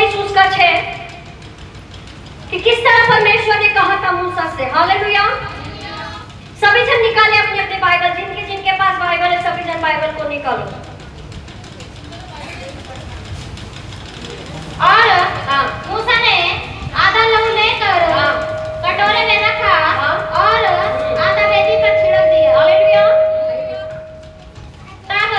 24:6 कि किस तरह परमेश्वर ने कहा था मूसा से। हालेलुया। सभी जन निकाले अपने अपने बाइबल, जिनके जिनके पास बाइबल है सभी जन बाइबल को निकालो। और मूसा ने आधा लहू लेकर कटोरे में रखा और आधा वेदी पर छिड़क दिया। हालेलुया। तब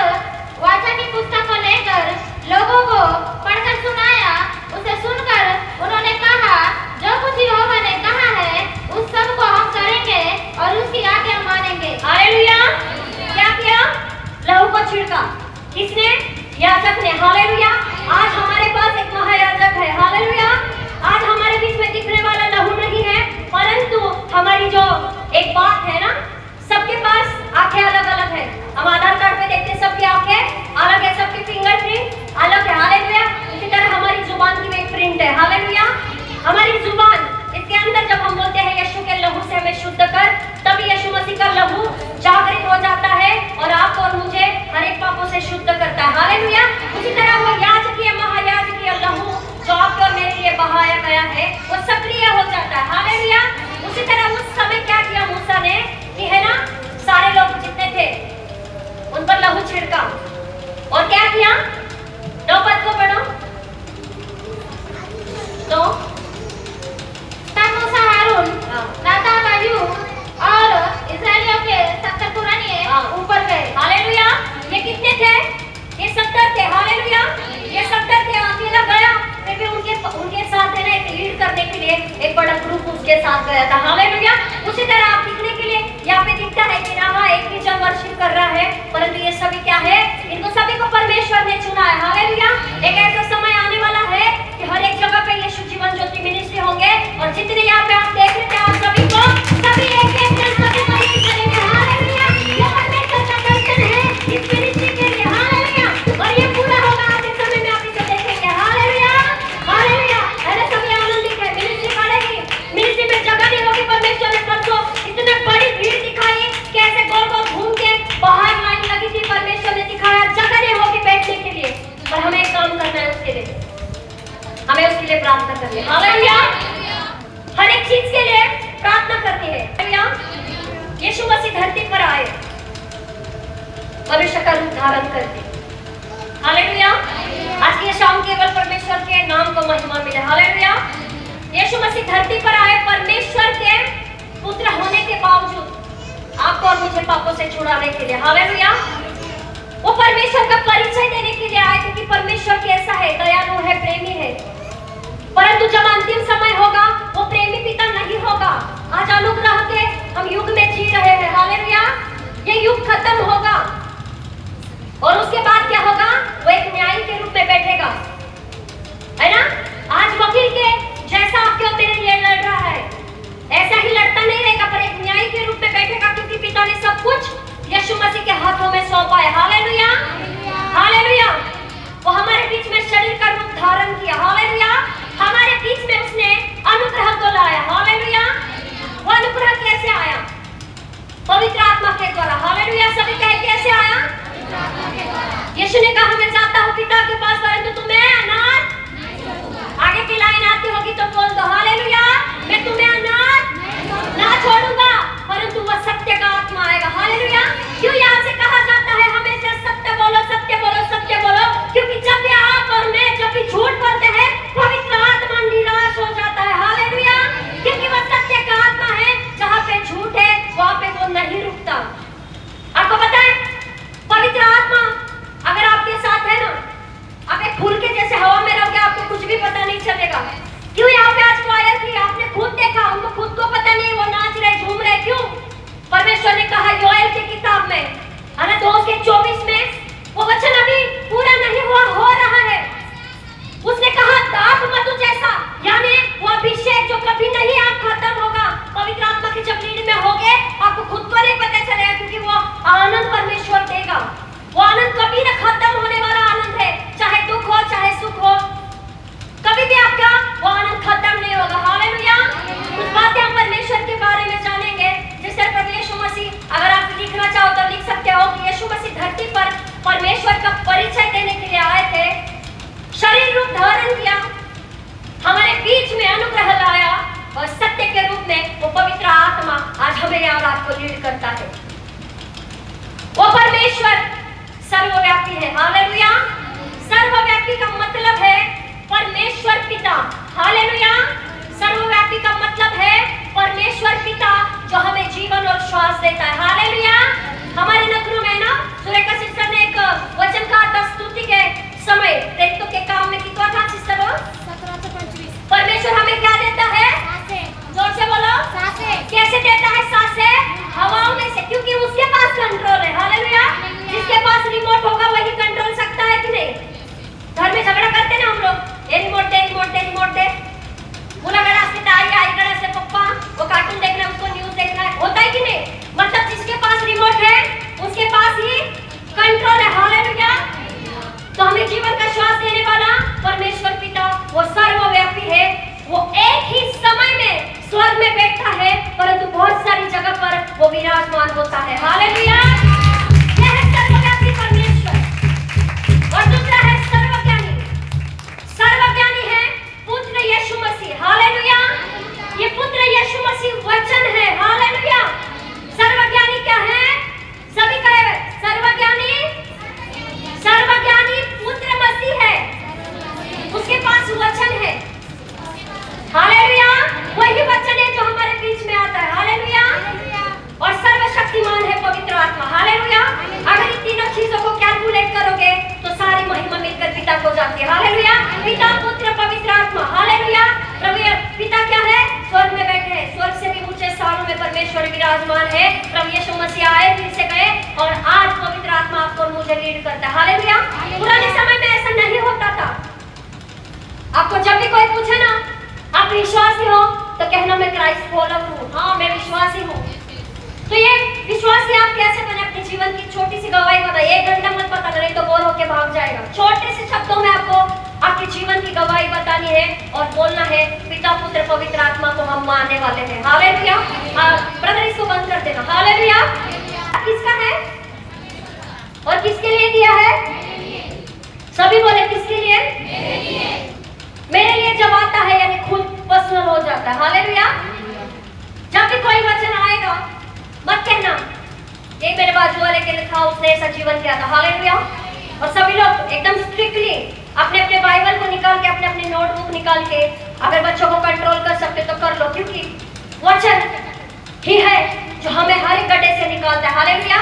वाचा की पुस्तक को लेकर लोगों को पढ़कर सुनाया। उसे सुनकर उन्होंने कहा, जो कुछ यहोवा ने कहा है उस सब को हम करेंगे और उसकी आज्ञा मानेंगे। हालेलुया। क्या किया? लहू को छिड़का। किसने? याजक ने। हालेलुया। आज हमारे पास एक महायाजक है। हालेलुया। आज हमारे बीच में दिखने वाला लहू नहीं है, परंतु हमारी जो एक बात है ना, सबके पास आंखें अलग अलग है। हम आधार कार्ड पे देखते हैं सबकी आंखें अलग है, सबके फिंगरप्रिंट अलग है। हालेलुया। इसी तरह हमारी जुबान की भी एक प्रिंट है। हालेलुया। हमारी जुबान, इसके अंदर जब हम बोलते हैं यीशु के लहू से हमें शुद्ध कर, तभी यीशु मसीह का लहू जागृत हो जाता है और आपको और मुझे हर एक पापों से शुद्ध करता है। हालेलुया। उसी तरह वो याजकीय महायाजकीय लहू जो आपके और मेरे लिए बहाया गया है वो सक्रिय हो जाता है। हालेलुया। उसी तरह उस समय क्या किया मूसा ने कि है ना, सारे लोग जितने थे उन पर लहू छिड़का और क्या किया? 9 पद को पढ़ो। तो तब मूसा, हारून, नादाब, अबीहू और इस्राएलियों के 70 पुराने ऊपर गए। हालेलुया। ये कितने थे? ये 70 थे। हालेलुया। ये 70 थे। अकेला गया, फिर भी उनके साथ है ना एक लीड करने के लिए एक बड़ा ग्रुप उसके साथ गया था। हालेलुया। उसी तरह आप दिखने के लिए यहाँ पे दिखता है कि यहाँ एक ही जन वर्शिप कर रहा है, परंतु ये सभी क्या है? इनको सभी को परमेश्वर ने चुना है। हालेलुया। एक ऐसा समय आने वाला है कि हर एक जगह पे यीशु जीवन ज्योति मिनिस्ट्री होंगे और जितने यहाँ पे आप देख रहे थे आप सभी को, सभी एक एक जन सभी प्रवेश करेंगे। हालेलुया। ये परमेश्वर का दर्शन है इस मिनिस्ट्री के लिए। हालेलुया। और ये पूरा होगा आधे समय में, आप इसे देखेंगे। हालेलुया। हालेलुया। अरे सभी आनंदित है। मिनिस्ट्री बढ़ेगी, मिनिस्ट्री में जगह नहीं होगी। परमेश्वर ने परसों इतने बड़ी भीड़ दिखाई कि ऐसे गोल गोल घूम के बाहर लाइन लगी थी। परमेश्वर ने दिखाया जगह नहीं होगी बैठने के लिए, पर हमें एक काम करना है उसके लिए, हमें उसके लिए प्रार्थना करनी है। हालेलुया। हर एक चीज के लिए प्रार्थना करनी है। हालेलुया। यीशु मसीह धरती पर आए मनुष्य का रूप धारण करके। हालेलुया। आज की शाम केवल परमेश्वर के नाम को महिमा मिले। हालेलुया। यीशु मसीह धरती पर आए परमेश्वर के पुत्र होने के बावजूद आपको और मुझे पापों से छुड़ाने के लिए। हालेलुया। वो परमेश्वर का परिचय देने के लिए आए थे कि परमेश्वर कैसा है, दयालु है, प्रेमी है। परंतु जब अंतिम समय होगा वो प्रेमी पिता नहीं होगा। आज अनुग्रह के हम युग में जी रहे हैं। हालेलुया। ये युग खत्म होगा और उसके बाद क्या होगा? वो एक न्यायी के रूप में बैठेगा, है ना। आज वकील के जैसा आपके और मेरे लिए लड़ रहा है, ऐसा ही लड़ता नहीं रहेगा, पर एक न्यायी के रूप में बैठेगा, क्योंकि पिता ने सब कुछ यीशु मसीह के हाथों में सौंपा है। हालेलुया। हालेलुया। वो हमारे बीच में शरीर का रूप धारण किया। हालेलुया। हमारे बीच में उसने अनुग्रह को लाया। हालेलुया। वो अनुग्रह कैसे आया? पवित्र आत्मा के द्वारा। हालेलुया। सभी कहे कैसे आया? यीशु ने कहा, मैं जाता हूँ पिता के पास, परंतु तुम्हें अनाथ, आगे की लाइन आती होगी तो बोल दो हालेलुया, मैं तुम्हें अनाथ ना छोड़ूंगा, परंतु वह सत्य का आत्मा आएगा। हालेलुया। क्यों यहाँ से कहा जाता है हमेशा सत्य बोलो, सत्य बोलो, सत्य बोलो? क्योंकि जब भी आप और मैं जब भी झूठ बोलते हैं, पवित्र आत्मा निराश हो जाता है। हालेलुया। क्योंकि वह सत्य का आत्मा है, जहाँ पे झूठ है वहाँ पे वो नहीं रुकता। आपको पता है पवित्र आत्मा अगर आपके साथ है ना, आप एक फूल के जैसे हवा में रहोगे, आपको कुछ भी पता नहीं चलेगा। क्यों यहाँ पे आज क्वायर थी, आपने खुद देखा, उनको खुद को पता नहीं वो नाच रहे, झूम रहे। क्यों? परमेश्वर ने कहा योएल की किताब में, है ना, 2:24 में, वो वचन अभी पूरा नहीं हुआ, हो रहा है। उसने कहा दाख मधु जैसा, यानी वो अभिषेक जो कभी नहीं आप खत्म होगा। पवित्र आत्मा के जब लीड में होगे आपको खुद को नहीं पता चलेगा, क्योंकि वो आनंद परमेश्वर देगा। वो आनंद कभी न खत्म होने वाला आनंद है, चाहे दुख हो चाहे सुख हो, कभी भी आपका वो आनंद खत्म नहीं होगा। हालेलुया। कुछ बातें हम परमेश्वर के बारे में जानेंगे, जिस तरह प्रभु यीशु मसीह, अगर आप लिखना चाहो तो लिख सकते हो कि यीशु मसीह धरती पर परमेश्वर का परिचय देने के लिए आए थे, शरीर रूप धारण किया के रूप में वो पवित्र आत्मा आज हमें और आपको लीड करता है। वो परमेश्वर सर्वव्यापी है। हालेलुया। सर्वव्यापी का मतलब है परमेश्वर पिता। हालेलुया। सर्वव्यापी का मतलब है परमेश्वर पिता जो हमें जीवन और श्वास देता है। हालेलुया। हमारे नगरों में ना सुरेखा सिस्टर ने एक वचन कहा था स्तुति के समय प्रेरितों के काम में कितना था सिस्टर? 17 से 25। परमेश्वर हमें क्या देता है? जोर से बोलो। कैसे देता है? सांसें हवाओं में से, क्योंकि उसके पास कंट्रोल है। हालेलुया। जिसके पास रिमोट होगा वही कंट्रोल सकता है कि नहीं? घर में झगड़ा करते ना हम लोग, ये रिमोट दे, रिमोट दे, रिमोट दे। बोला गड़ा से दाई, आई गड़ा से पप्पा, वो कार्टून देखना है, उसको न्यूज़ देखना है, होता है कि नहीं? मतलब जिसके पास रिमोट है उसके पास ही कंट्रोल है। हालेलुया। तो हमें जीवन का श्वास देने वाला परमेश्वर पिता वो सर्वव्यापी है। वो एक ही समय में स्वर्ग में बैठा है परंतु बहुत सारी जगह पर वो विराजमान होता है। हालेलुया। यह है सर्वव्यापी परमेश्वर। और दूसरा है सर्वज्ञानी। सर्वज्ञानी है पुत्र यीशु मसीह। हालेलुया। ये पुत्र यीशु मसीह वचन है। हालेलुया। सर्वज्ञानी क्या है? सभी कहे सर्वज्ञानी। सर्वज्ञानी पुत्र मसीह है, उसके पास वचन है। हालेलुया। वही वचन है जो हमारे बीच में आता है। हालेलुया। और सर्वशक्तिमान है पवित्र आत्मा। हालेलुया। अगर इन तीनों चीजों को कैलकुलेट करोगे तो सारी महिमा मिलकर पिता को जाती है। हालेलुया। पिता, पुत्र, पवित्र आत्मा। हालेलुया। प्रभु पिता क्या है? स्वर्ग में बैठे हैं। स्वर्ग से भी ऊंचे स्थानों में परमेश्वर विराजमान है। प्रभु यीशु मसीह आए, फिर से गए और आज पवित्र आत्मा आपको मुझे लीड करता है। हालेलुया। पुराने समय में ऐसा नहीं होता था। आपको जब भी कोई पूछे ना आप विश्वासी हो तो कहना मैं क्राइस्ट फॉलोअर हूँ। हाँ मैं विश्वासी हूँ। तो ये विश्वासी आप कैसे बने? अपने जीवन की छोटी सी गवाही बताइए। 1 घंटा मत पता करे तो बोर होके भाग जाएगा। छोटे से शब्दों में आपको आपके जीवन की गवाही बतानी है और बोलना है पिता, पुत्र, पवित्र आत्मा को हम मानने वाले हैं। हालेलुया। ब्रदर इसको बंद कर देना। हालेलुया। किसका है और किसके लिए दिया है? सभी बोले किसके लिए? मेरे लिए जब आता है यानी खुद पर्सनल हो जाता है। हालेलुया। जब भी कोई वचन आएगा मत कहना ये मेरे बाजू वाले के लिए था, उसने ऐसा जीवन किया था। हालेलुया। और सभी लोग एकदम स्ट्रिक्टली अपने अपने बाइबल को निकाल के, अपने अपने नोटबुक निकाल के अगर बच्चों को कंट्रोल कर सकते तो कर लो, क्योंकि वचन ही है जो हमें हर एक गड्ढे से निकालता है। हालेलुया।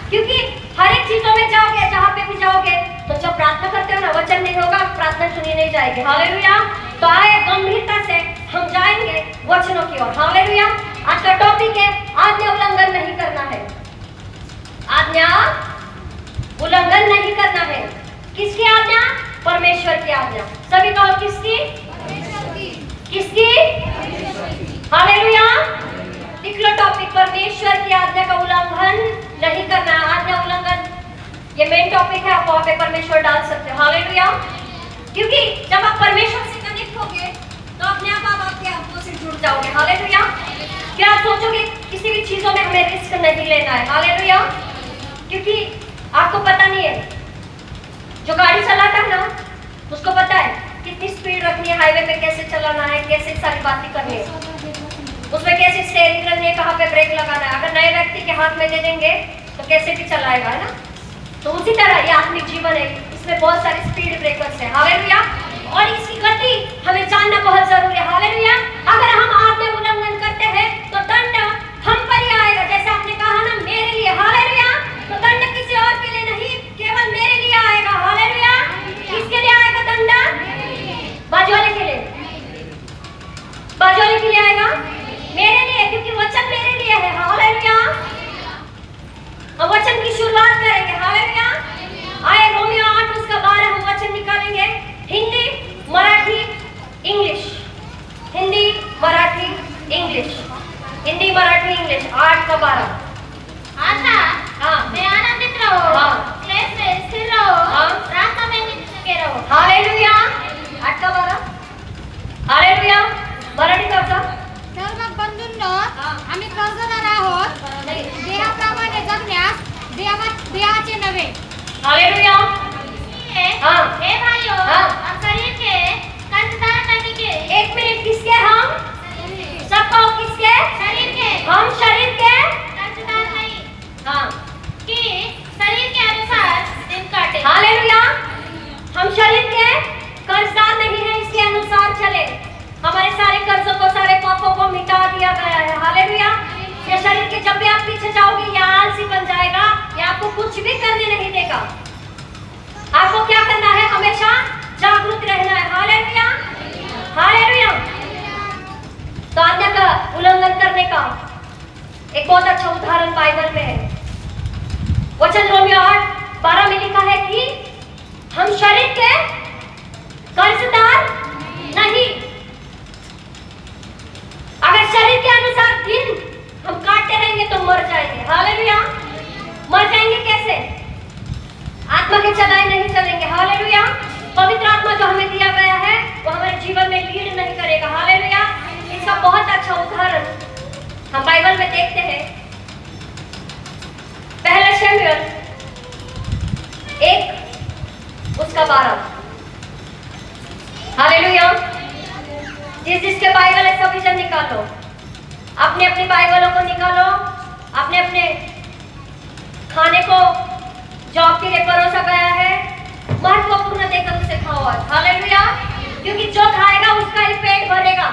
क्योंकि हर एक चीजों में जाओगे, जहाँ पे भी जाओगे तो जब प्रार्थना करते हो ना वचन नहीं होगा, प्रार्थना सुनी नहीं जाएगी। हालेलुया। तो आए गंभीरता से हम जाएंगे वचनों की ओर। हालेलुया। आज का टॉपिक है आज्ञा उल्लंघन नहीं करना है। आज्ञा उल्लंघन नहीं करना है। किसकी आज्ञा? परमेश्वर की आज्ञा। सभी कहो किसकी? किसकी? हालेलुया। लिख लो टॉपिक, परमेश्वर की आज्ञा का उल्लंघन नहीं करना। आज्ञा उल्लंघन ये मेन टॉपिक है। आप वहां पे परमेश्वर डाल सकते हो। हालेलुया। क्योंकि जब आप परमेश्वर से कनेक्ट होगे तो अपने आप आपके आपको से जुड़ जाओगे। हालेलुया। क्या आप सोचोगे किसी भी चीजों में हमें रिस्क नहीं लेना है? हालेलुया। क्योंकि आपको पता नहीं है, जो गाड़ी चलाता है ना उसको पता है कितनी स्पीड रखनी है, हाईवे पे कैसे चलाना है, कैसे सारी बातें करनी है, उसमें कैसे स्टीयरिंग करनी है, कहाँ पे ब्रेक लगाना है। अगर नए व्यक्ति के हाथ में दे देंगे तो कैसे भी चलाएगा, है ना? तो उसी तरह ये आत्मिक जीवन है, इसमें बहुत सारे स्पीड ब्रेकर्स हैं। हालेलुया। और इसकी गति हमें जानना बहुत जरूरी है। हालेलुया। अगर हम आज्ञा उल्लंघन करते हैं तो दंड हम पर ही आएगा। जैसे आपने कहा ना मेरे लिए। हालेलुया। तो दंड किसी और के लिए नहीं, केवल मेरे लिए आएगा। हालेलुया। किसके लिए आएगा दंड? बाजू वाले के लिए। बाजू वाले के लिए आएगा, मेरे लिए, क्योंकि वचन मेरे लिए है। हालेलुया। हम वचन की शुरुआत करेंगे। हालेलुया। आए रोमियो 8 उसका 12 हम वचन निकालेंगे। हिंदी का एक बहुत अच्छा उदाहरण बाइबल में है। वचन रोमियो 8:12 में लिखा है कि हम शरीर के कर्जदार नहीं। अगर शरीर के अनुसार दिन हम काटते रहेंगे तो मर जाएंगे। हालेलुया। मर जाएंगे कैसे? आत्मा के चलाए नहीं चलेंगे। हालेलुया। पवित्र आत्मा जो हमें दिया गया है वो हमारे जीवन में लीड नहीं करेगा। हालेलुया। इसका बहुत अच्छा उदाहरण हम बाइबल में देखते हैं। पहला शमूएल 1:12। हालेलुया। जिसके बाइबल है सभी जन निकालो, अपने अपनी बाइबलों को निकालो, अपने अपने खाने को जो आपके लिए परोसा गया है महत्वपूर्ण देकर उसे खाओ। हालेलुया। क्योंकि जो खाएगा उसका ही पेट भरेगा।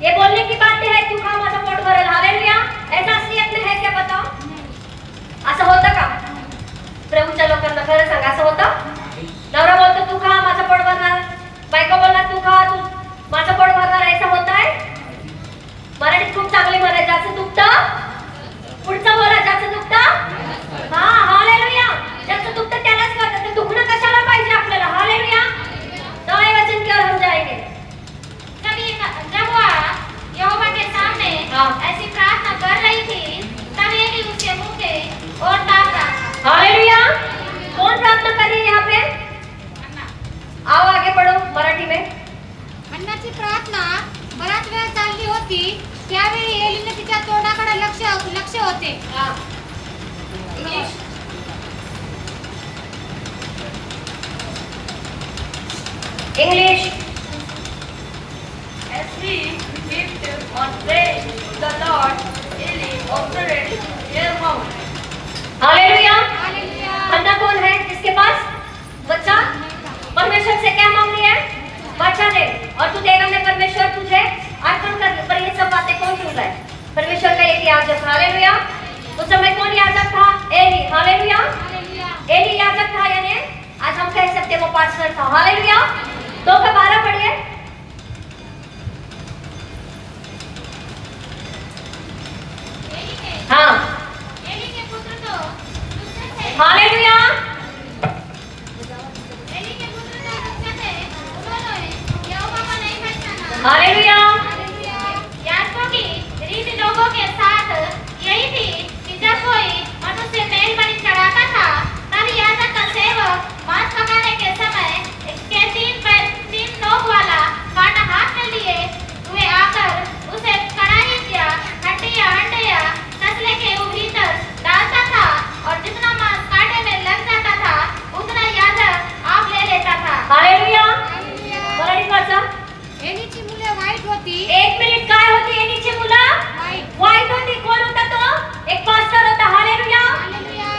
ये बोलने की बात है तू खा माझा पोट भरेल। हालेलुया। ऐसा असलियत में है क्या? बताओ, असं होतं का? प्रभूच्या लोकांना खरं सांग, असं होतं? नवरा बोलतो तू खा माझा पोट भरणार, बायको बोलणार तू खा तू माझा पोट भरणार, ऐसा होता है? मराठीत खूप चांगली म्हणायचं, ज्याचं दुखतं पुढचं बोला, ज्याचं दुखतं हा। हालेलुया। ज्याचं दुखतं त्यालाच कळतं, तर दुखणं कशाला पाहिजे आपल्याला? हालेलुया। तो ये वचन की ओर हम जाएंगे। जब वह यहोवा के सामने ऐसी प्रार्थना कर रही थी तब एली उसके मुंह के ओर ताक रहा था। हालेलुया। कौन प्रार्थना कर रही है यहाँ पे? आओ आगे बढ़ो मराठी में। अन्नाची प्रार्थना बराच वेळ चालली होती, त्यावेळी एलीने तिच्या तोंडाकडे लक्ष होते। English. As he kept on praying to the Lord, Eli observed their mouth. Hallelujah. Hannah कौन है जिसके पास बच्चा परमेश्वर से क्या मांग रही है? बच्चा दे और तू देगा मैं परमेश्वर तुझे अर्पण कर। पर ये सब बातें कौन सुन रहा है? परमेश्वर का एक याजक। हालेलुया। उस समय कौन याजक था? एली। हालेलुया। एली याजक था, यानी आज हम कह सकते वो पास्टर था। हालेलुया। 2:12 पढ़िए। हाँ। एली के पुत्र तो दुष्ट थे। हालेलुया। एली के पुत्र तो दुष्ट थे, उन्होंने यहोवा को नहीं पहचाना। हालेलुया। याजकों की रीति लोगों के साथ यही थी कि जब कोई मनुष्य मेल बलि चढ़ाता था तब याजक का सेवक मांस पकाने के समय के 3 नोक वाला कांटा हाथ में लिए हुए आकर उसे कढ़ाई या हड्डियां तसले के भीतर डालता था और जितना मांस कांटे में लग जाता था उतना याजक आप ले लेता था। हालेलुया। मराठी वाचा। एलीची मुले वाईट होती। 1 मिनिट। काय होती एलीची मुलं? वाईट होती। कोण होता तो? एक पास्टर होता। हालेलुया।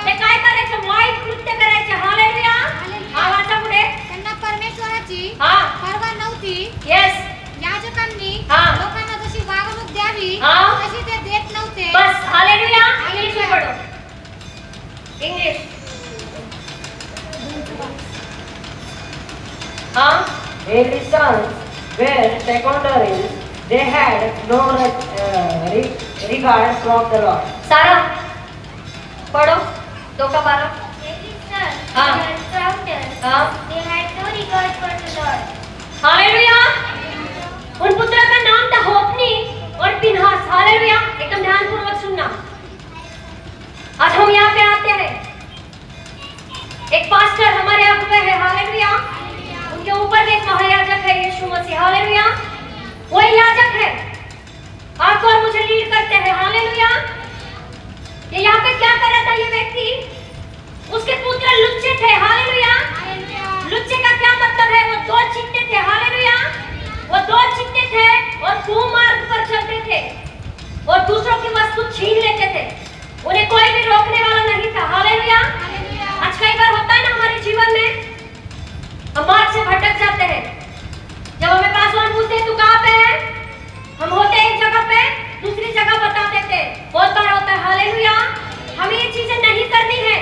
ते काय करायचं? वाईट कृत्य करायचे। हालेलुया। आवाजा पुढे। त्यांना परमेश्वराची हां पर्वा नव्हती। यस। याजकांनी हां लोकांना जशी वागणूक द्यावी हां तशी ते देत नव्हते। बस। हालेलुया। इंग्लिश में पढ़ो। इंग्लिश। हाँ। Eli's sons were secondary. They had no regard from the Lord. सारा पढ़ो। 2:12। हाँ। हाँ। हालेलुया। उन पुत्रों का नाम था होप्नी और पिनहास। हालेलुया। एकदम ध्यानपूर्वक सुनना। आज हम यहाँ पे आते हैं, एक पास्टर हमारे अगुवे है। हालेलुया। उनके ऊपर एक महायाजक है यीशु मसीह। हालेलुया। वही याजक है, आपको और मुझे लीड करते हैं। हालेलुया। ये यहाँ पे क्या कर रहा था ये व्यक्ति? उसके पुत्र लुच्चे थे। हालेलुया। लुच्चे का क्या मतलब है? वो 2 चिट्टे थे। हालेलुया। वो 2 चिट्टे थे और कुमार्ग पर चलते थे और दूसरों की वस्तु छीन लेते थे। उन्हें कोई भी रोकने वाला नहीं था। हालेलुया। आज कई बार होता है ना हमारे जीवन में, हम मार्ग से भटक जाते हैं। जब हमें पासवान पूछते हैं तू कहाँ पे है, हम होते एक जगह पे दूसरी जगह बता देते। बहुत बार होता है। हालेलुया। हमें ये चीजें नहीं करनी है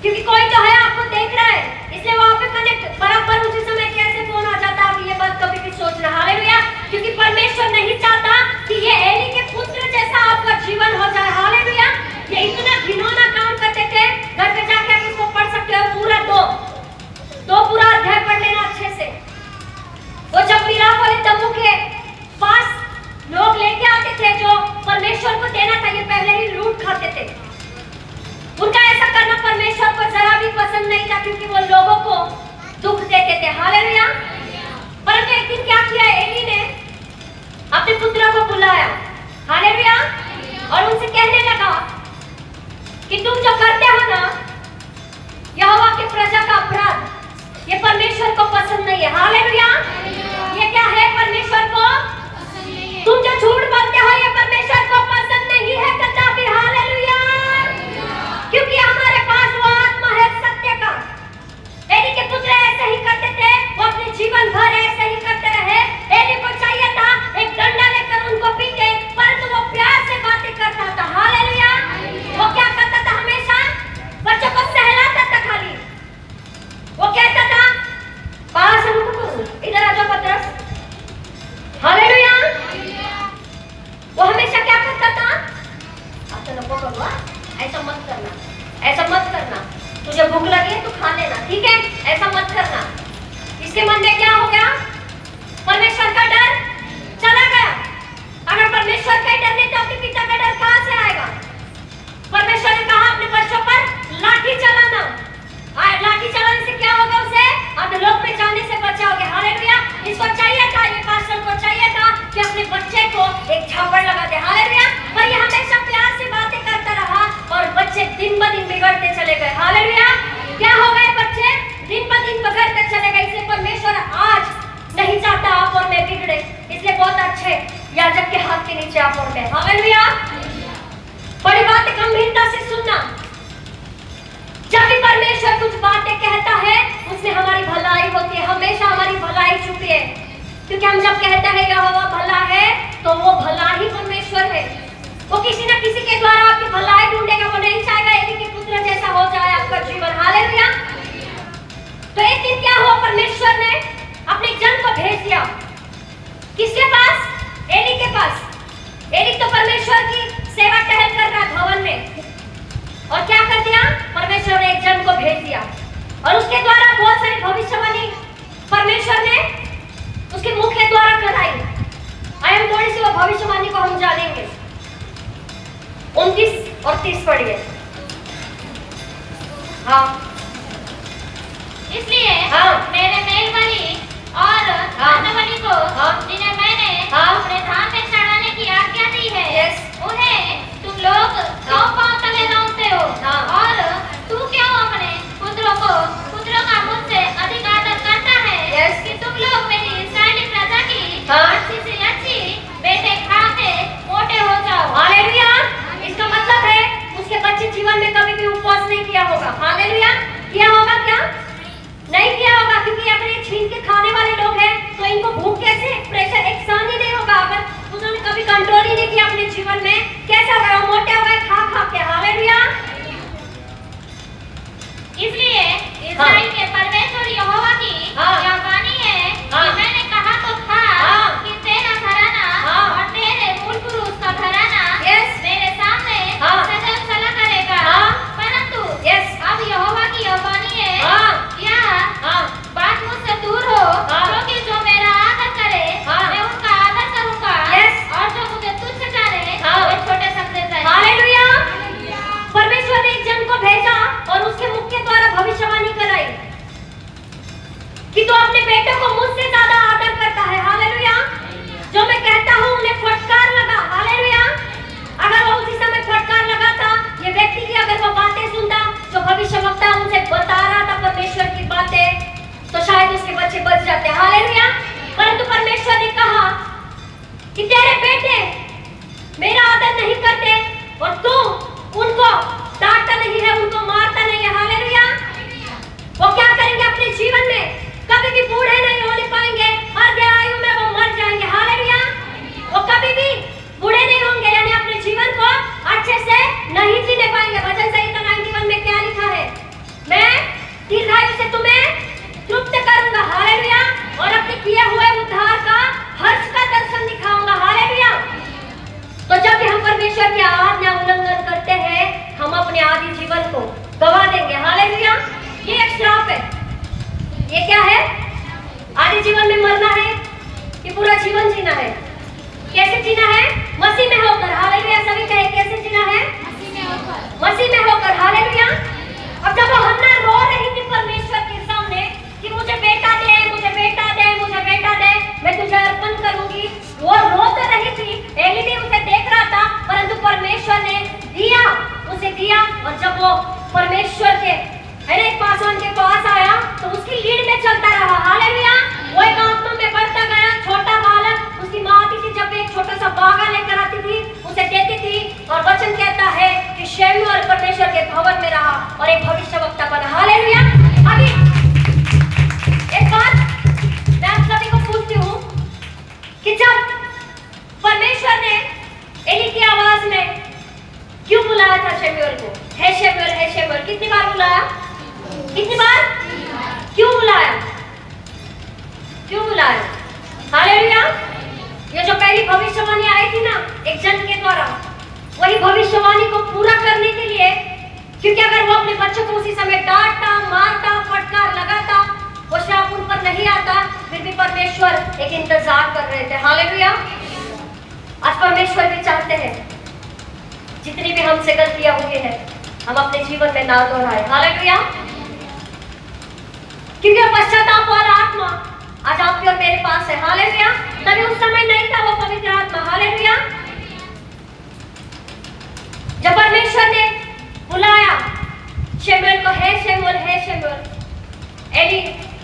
क्योंकि कोई तो है आपको देख रहा है, इसलिए वहां पे कनेक्ट बराबर उसी समय कैसे फोन आ जाता है, ये लेके आते थे जो परमेश्वर को देना था ये पहले ही लूट खाते थे। उनका ऐसा करना परमेश्वर को जरा भी पसंद नहीं था क्योंकि वो लोगों को दुख देते थे। हालेलुया। परंतु एक दिन क्या किया, एली ने अपने पुत्र को बुलाया, हालेलुया, और उनसे कहने लगा कि तुम जो करते हो ना यहोवा के प्रजा का अपराध, ये परमेश्वर को पसंद नहीं है। हालेलुया। ये क्या है? परमेश्वर को तुम जो झूठ बोलते हो ये परमेश्वर को पसंद नहीं है कदापि। हालेलुया। क्योंकि हमारे पास वो आत्मा है सत्य का। एली के पुत्र ऐसे ही करते थे, वो अपने जीवन भर ऐसे ही करते रहे। एली को चाहिए था एक डंडा लेकर उनको पीटे, परंतु वो प्यार से बातें करता था। हालेलुया। वो क्या करता था? हमेशा बच्चों को सहलाता था। खाली वो कहता था पास इधर आ जाओ पतरस। हालेलुया। वो हमेशा क्या करता था? ऐसा मत करना, ऐसा मत करना, तुझे भूख लगी है तो खा लेना, ठीक है, ऐसा मत करना। इसके मन में क्या हो गया? परमेश्वर का डर चला गया। अगर परमेश्वर का डर नहीं तो अपने पिता का डर कहां से आएगा? परमेश्वर ने कहा अपने बच्चों पर लाठी चलाना। लाठी चलाने से क्या होगा? उसे अधोलोक में जाने से बचाओगे। हालेलुया। इसको चाहिए था, ये पास्टर को चाहिए था कि अपने बच्चे को एक झापड़ लगा दे। हालेलुया। पर ये हमेशा प्यार से बातें करता रहा और बच्चे दिन ब दिन बिगड़ते चले गए। हालेलुया। क्या हो गए? बच्चे दिन ब दिन बिगड़ते चले गए। इसलिए परमेश्वर आज नहीं चाहता आप और मैं बिगड़े, इसलिए बहुत अच्छे याजक के हाथ के नीचे आप और मैं। हालेलुया। बड़ी बात गंभीरता से सुनना। जब भी परमेश्वर कुछ बातें कहता है उसमें हमारी भलाई होती है, हमेशा हमारी भलाई छुपी है। क्योंकि हम जब कहते हैं यहोवा भला है तो वो भला ही परमेश्वर है। वो किसी न किसी के द्वारा आपकी भलाई ढूंढेगा। वो नहीं चाहेगा एली के पुत्र जैसा हो जाए आपका जीवन। हालेलुया। तो एक दिन क्या हुआ? परमेश्वर ने अपने जन को भेज दिया। किसके पास? एली के पास। एली तो परमेश्वर की सेवा टहल कर रहा भवन में, और क्या कर दिया? परमेश्वर ने एक जन को भेज दिया और उसके द्वारा बहुत सारी भविष्यवाणी परमेश्वर ने उसके मुख के द्वारा कराई। आइए थोड़ी सी वो भविष्यवाणी को हम जानेंगे। 29 और 30 पढ़िए। हाँ। इसलिए हाँ। मेरे मेलबलि और अन्नबलि को जिन्हें मैंने अपने धाम में चढ़ाने की आज्ञा दी है, उन्हें तुम लोग क्यों पांव तले रौंदते हो? और तू क्यों अपने पुत्रों का मुझसे अधिक आदर करता है कि तुम लोग मेरी इस्राएली प्रजा की अच्छी से अच्छी बेटे खा के मोटे हो जाओ। हालेलुया। इसका मतलब है उसके बच्चे जीवन में कभी भी उपवास नहीं किया होगा। हालेलुया। किया होगा क्या? नहीं किया होगा। क्योंकि अगर ये छीन के खाने वाले लोग हैं तो इनको भूख कैसे, प्रेशर एक सहन ही नहीं होगा। अगर उन्होंने कभी कंट्रोल ही नहीं किया अपने जीवन में, कैसा होगा? मोटे हो गए खा खा के। हालेलुया। इसलिए इस्राएल के परमेश्वर यहोवा की यह वाणी है कि मैंने कहा तो था कि तेरा घराना और तेरे मूल पुरुष का घराना मेरे सामने सदा चला करेगा। परंतु अब यहोवा की यह वाणी है, यह बात मुझसे दूर हो, क्योंकि जो मेरा पहली भविष्यवाणी आई थी ना एक जन के द्वारा, वही भविष्यवाणी को पूरा करने के लिए, क्योंकि अगर वो अपने बच्चों को उसी समय डांटता, मारता, फटकार लगाता, वो श्राप उन पर नहीं आता, फिर भी परमेश्वर एक इंतजार कर रहे थे। हालेलुया। आज परमेश्वर भी चाहते हैं जितनी भी हमसे गलतियां हुई है हम अपने जीवन में ना दोहराए। हालेलुया। क्योंकि पश्चाताप वाला आत्मा आज आपके और मेरे पास है। हालेलुया। तभी उस समय नहीं था वो पवित्र आत्मा। हालेलुया। जब परमेश्वर ने बुलाया शमूएल को, है शमूएल, है शमूएल, एली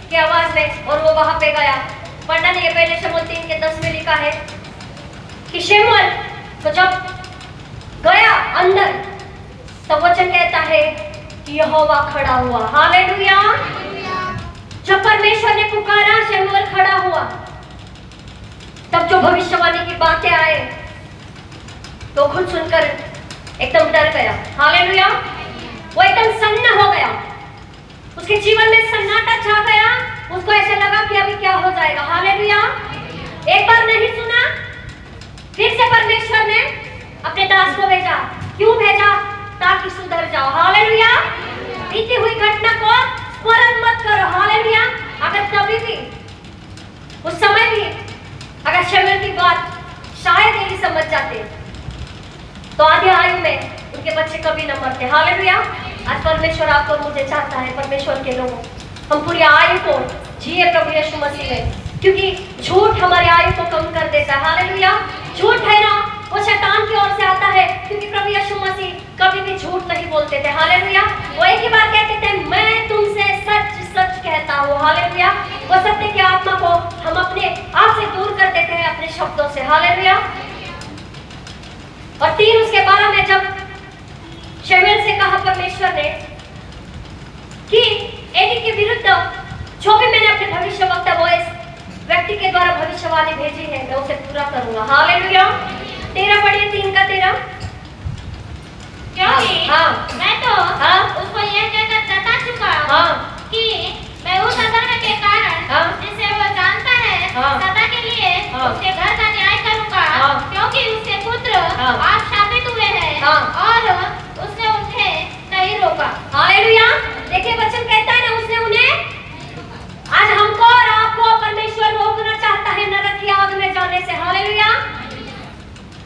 की आवाज में, और वो वहां पे गया। पढ़ना नहीं है, पहले शमूएल 3:10 में लिखा है कि शमूएल तो जब गया अंदर, तब वचन कहता है कि यहोवा खड़ा हुआ। हालेलुया। जब परमेश्वर ने पुकारा, शमूएल खड़ा हुआ, तब जो भविष्यवाणी की बातें आए तो खुद सुनकर एकदम डर गया। हालेलुया। वो एकदम सन्न हो गया, उसके जीवन में सन्नाटा छा गया, उसको ऐसे लगा कि अभी क्या हो जाएगा। हालेलुया। एक बार नहीं सुना, फिर से परमेश्वर ने अपने दास को भेजा। क्यों भेजा? ताकि सुधर जाओ। हालेलुया। बीती हुई घटना को स्मरण मत करो। हालेलुया। अगर कभी भी उस समय भी अगर शमूएल की बात शायद एली समझ जाते तो आधी आयु में उनके बच्चे कभी न मरते। हालेलुया। आज परमेश्वर आपको मुझे चाहता है, परमेश्वर के लोगों, हम पूरी आयु को जिए प्रभु यीशु मसीह में, क्योंकि झूठ हमारी आयु को कम कर देता है। हालेलुया। झूठ है ना, वो शैतान की ओर से आता है, क्योंकि प्रभु यीशु मसीह कभी भी झूठ नहीं बोलते थे। हालेलुया। वो एक ही बार कहते थे, मैं तुमसे सच सच कहता हूँ। हालेलुया। वो सत्य की आत्मा को हम अपने आप से दूर कर देते हैं अपने शब्दों से। हालेलुया। और 3:12 में जब शमूएल से कहा परमेश्वर ने कि एली के विरुद्ध जो भी मैंने अपने भविष्यवक्ता वो इस व्यक्ति के द्वारा भविष्यवाणी भेजी है, मैं उसे पूरा करूंगा। हालेलुया। 13 पढ़िए, 3:13। क्योंकि हाँ। मैं तो उसको यह कहकर जता चुका कि मैं उस अधर्म के कारण जिसे वो जानता है सदा के लिए उसके घर का न्याय करूंगा, क्योंकि उसके पुत्र आप शापित हुए हैं और उसने उन्हें नहीं रोका। हालेलुया। देखिए वचन कहता है ना, उसने उन्हें, आज हमको और आपको परमेश्वर रोकना चाहता है नरक की आग में जाने से। हालेलुया।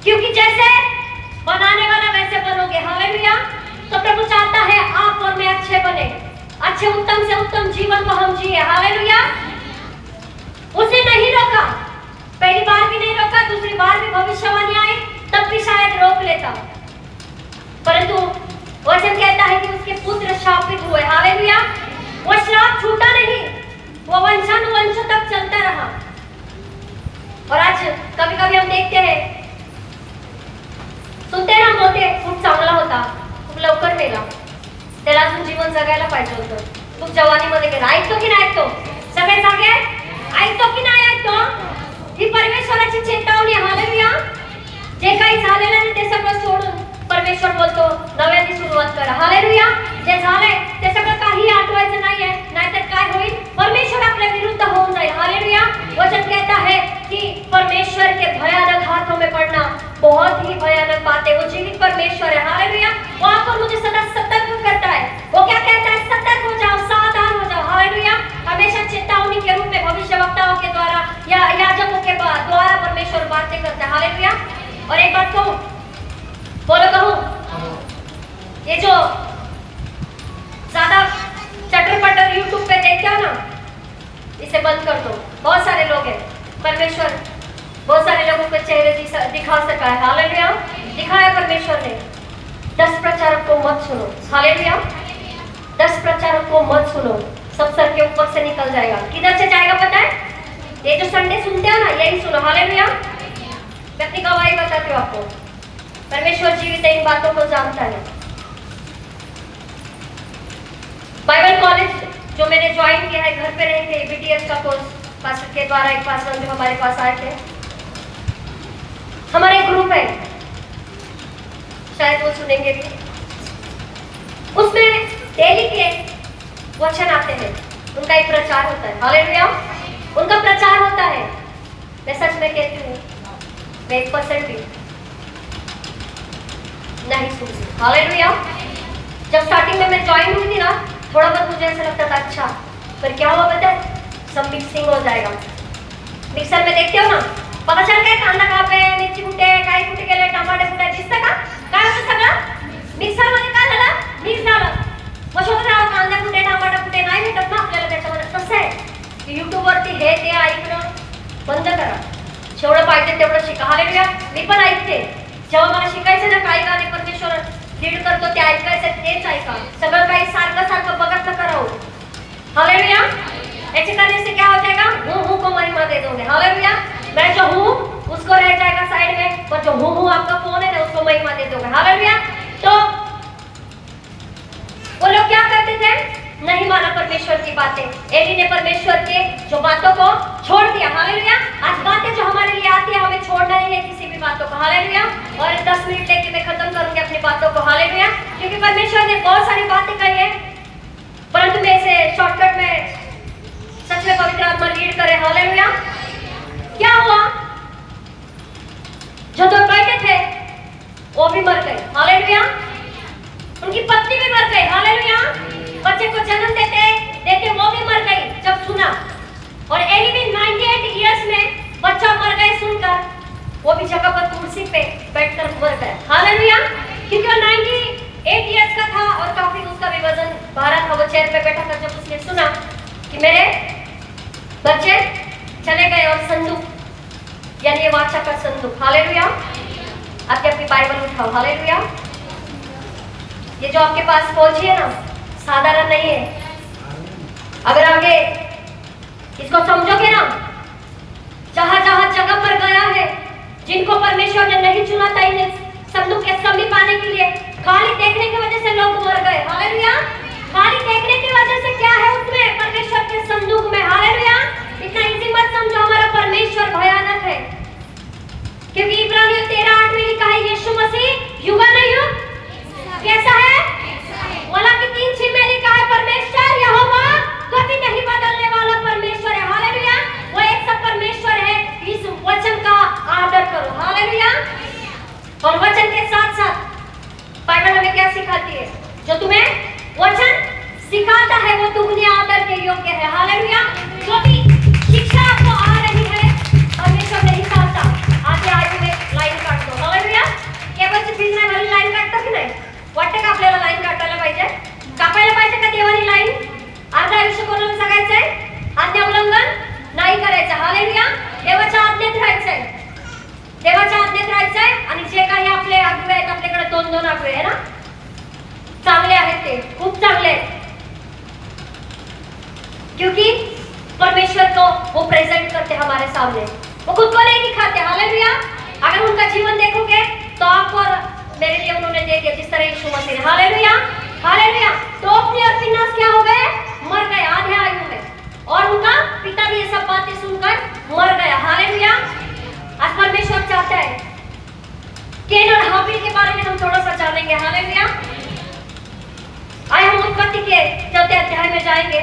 क्योंकि जैसे बनाने वाला वैसे बनोगे। हालेलुया। तो प्रभु चाहता है आप और मैं अच्छे बने, अच्छे उत्तम से उत्तम जीवन को हम जिए। हालेलुया। उसने नहीं रोका, पहली बार भी नहीं रोका, दूसरी बार भी भविष्यवाणी आई तब भी शायद रोक लेता, परंतु वचन कहता है कि उसके पुत्र शापित हुए। हालेलुया। वो श्राप छूटा नहीं, वो वंशानुवंश तक चलता रहा। और आज कभी कभी हम देखते हैं, सुनते ना, बोलते खूप चांगला होता, खूप लवकर मेला, त्याला अजून जीवन जगायला पाहिजे होतं, खूप जवानीमध्ये गेला. ऐकतो की नाही ऐकतो? सगळे जागे ऐकतो की नाही ऐकतो? ही परमेश्वराची चेतावणी. हालेलुया. जे काही झालेलं आहे ते सगळं सोडून परमेश्वर बोलतो नव्याने सुरुवात करा. हालेलुया. जे झालंय ते सगळं काही आठवायचं नाहीये, नाहीतर काय होईल? परमेश्वर आपल्या विरुद्ध होऊन जाईल. हालेलुया. वचन कहता है कि परमेश्वर के भयानक हाथों में पड़ना बहुत ही भयानक बात है. वो जीवित परमेश्वर है. हालेलुया. वो आपको मुझे सदा सतर्क करता है. वो क्या कहता है? सतर्क हो जाओ, सावधान हो जाओ. हालेलुया. हमेशा चेतावनी के रूप में भविष्यवक्ताओं के द्वारा या याजकों के द्वारा परमेश्वर बातें करता है. हालेलुया. और एक बात कहूं, बोलो कहूं, ये जो ज्यादा चटर पटर यूट्यूब पे देखते हो ना, इसे बंद कर दो. बहुत सारे लोग हैं, परमेश्वर बहुत सारे लोगों के चेहरे दिखा सका है. हालेलुया. दिखाया परमेश्वर ने. 10 प्रचारक को मत सुनो. हालेलुया. 10 प्रचारक को मत सुनो, सब सर के ऊपर से निकल जाएगा. किधर से जाएगा पता है? ये जो संडे सुनते हो ना, यही सुनो. हालेलुया. मैं अपनी गवाही बताती हूँ आपको, परमेश्वर जीवित इन बातों को जानता है. बाइबल कॉलेज जो मैंने ज्वाइन किया है, घर पे रह के बीटीएस का कोर्स पास्टर के द्वारा, एक पास्टर जो हमारे पास आए थे, हमारा एक ग्रुप है, शायद वो सुनेंगे भी. उसमें डेली के वचन आते हैं, उनका एक प्रचार होता है. हालेलुया. उनका प्रचार होता है. मैं सच में कहती हूँ, मैं 1% भी नहीं सुनती। हालेलुया। जब स्टार्टिंग में मैं ज्वाइन हुई थी ना, थोड़ा बहुत मुझे ऐसा लगता था अच्छा, पर क्या हुआ पता है, सब मिक्सिंग हो जाएगा। मिक्सर में देखते हो ना, पता चल गया कांदा कापे, मिरची कुटे, काही कुटे केले, टमाटे कुटे, दिसतं का काय होतं सगळं मिक्सर मध्ये काय झालं, मिक्स झालं। मग शोधत राहा कांदा कुटे, टमाटा कुटे, नाही भेटत ना आपल्याला त्याच्यामध्ये। कसं आहे की YouTube वरती हे ते ऐकणं बंद करा, जेवढं पाहिजे तेवढं शिका। हालेलुया। मी पण ऐकते, जेव्हा मला शिकायचं ना काही गाणे परमेश्वर लीड करतो ते ऐकायचं, तेच ऐका, सगळं काही सारखं सारखं बघत न कराओ। हालेलुया। ऐसे करने से क्या हो जाएगा, हूँ को महिमा दे दोगे। हालेलुया। मैं जो हूँ उसको रह जाएगा साइड में, पर जो हूँ आपका फोन है ना उसको महिमा दे दोगे। हालेलुया। तो वो लोग क्या करते थे, नहीं माना परमेश्वर की बातें। एली ने परमेश्वर के जो बातों को छोड़ दिया। हालेलुया। आज बातें जो हमारे लिए आती है हमें छोड़ना नहीं है किसी भी बातों को। हालेलुया। और 10 मिनट लेके मैं खत्म करूंगी अपनी बातों को। हालेलुया। क्योंकि परमेश्वर ने बहुत सारी बातें कही है, परंतु मैं इसे शॉर्टकट में सच में पवित्र आत्मा लीड करे। हालेलुया। क्या हुआ, जो दो बेटे थे वो भी मर गए। हालेलुया। उनकी पत्नी भी मर गई। हालेलुया। बच्चे को जन्म देते देते वो भी मर गई जब सुना। और एली भी 98 इयर्स में बच्चा मर गए सुनकर वो भी जगह पर कुर्सी पे बैठकर मर गए। हालेलुया। क्योंकि वो 98 इयर्स का था और काफी उसका भी वजन भारा था। वो चेयर पे बैठा था, जब उसने सुना कि मेरे बच्चे चले गए, और संदूक यानी ये वाचा का संदूक। हालेलुया। आपके अपनी बाइबल उठाओ। हालेलुया। ये जो आपके पास पहुंची है ना, साधारण नहीं है। अगर आगे इसको समझोगे ना, जहां जहां जगह पर गया है, जिनको परमेश्वर ने नहीं चुना था इन्हें संदूक के समीप आने के लिए, खाली देखने की वजह से लोग मर गए। हालेलुया। खाली देखने की वजह से क्या है उसमें, परमेश्वर के संदूक में। हालेलुया। इतना इजी मत समझो हमारा परमेश्वर भयानक है, क्योंकि इब्रानियों 13:8 में लिखा है यीशु मसीह युगानुयुग कैसा है, मलाकी 3:6 में लिखा है परमेश्वर यहोवा कभी नहीं बदलने वाला परमेश्वर है। हालेलुया। वो एक सब परमेश्वर है। इस वचन का आदर करो। हालेलुया। और वचन के साथ साथ बाइबल हमें क्या सिखाती है, जो तुम्हें वचन सिखाता है वो तुमने आदर के योग्य है। हालेलुया। जो भी शिक्षा आपको आ रही है परमेश्वर नहीं चाहता आगे आयु में लाइन काट दो। हालेलुया। केवळ फिरण्यावाली लाइन काटतो की नाही, वाटतं का आपल्याला लाइन काटायला पाहिजे, कापायला पाहिजे का देवानी लाइन? अर्ध आयुष्य कोणाला जगायचंय, आज्ञा उल्लंघन नाही करायचं। हालेलुया। देवाच्या आज्ञेत राहायचंय, देवाच्या आज्ञेत राहायचंय। आणि जे काही आपले आज्ञे आहेत, आपल्याकडे 2-2 आज्ञे आहे ना, चांगले आहेत, ते खूप चांगले आहेत, क्योंकि परमेश्वर को वो प्रेजेंट करते हमारे सामने, वो खुद को नहीं दिखाते। हालेलुया। अगर उनका जीवन देखोगे तो आपको मेरे लिए उन्होंने दे दिया जिस तरह यीशु मसीह ने। हालेलुया। हालेलुया। तो अपने और फिनास क्या हो गए, मर गए आधे आयु में, और उनका पिता भी ये सब बातें सुनकर मर गया। हालेलुया। आज परमेश्वर चाहता है केन और हाबिल के बारे में हम थोड़ा सा जानेंगे। हालेलुया। आए हम उत्पत्ति के 4थे अध्याय में जाएंगे।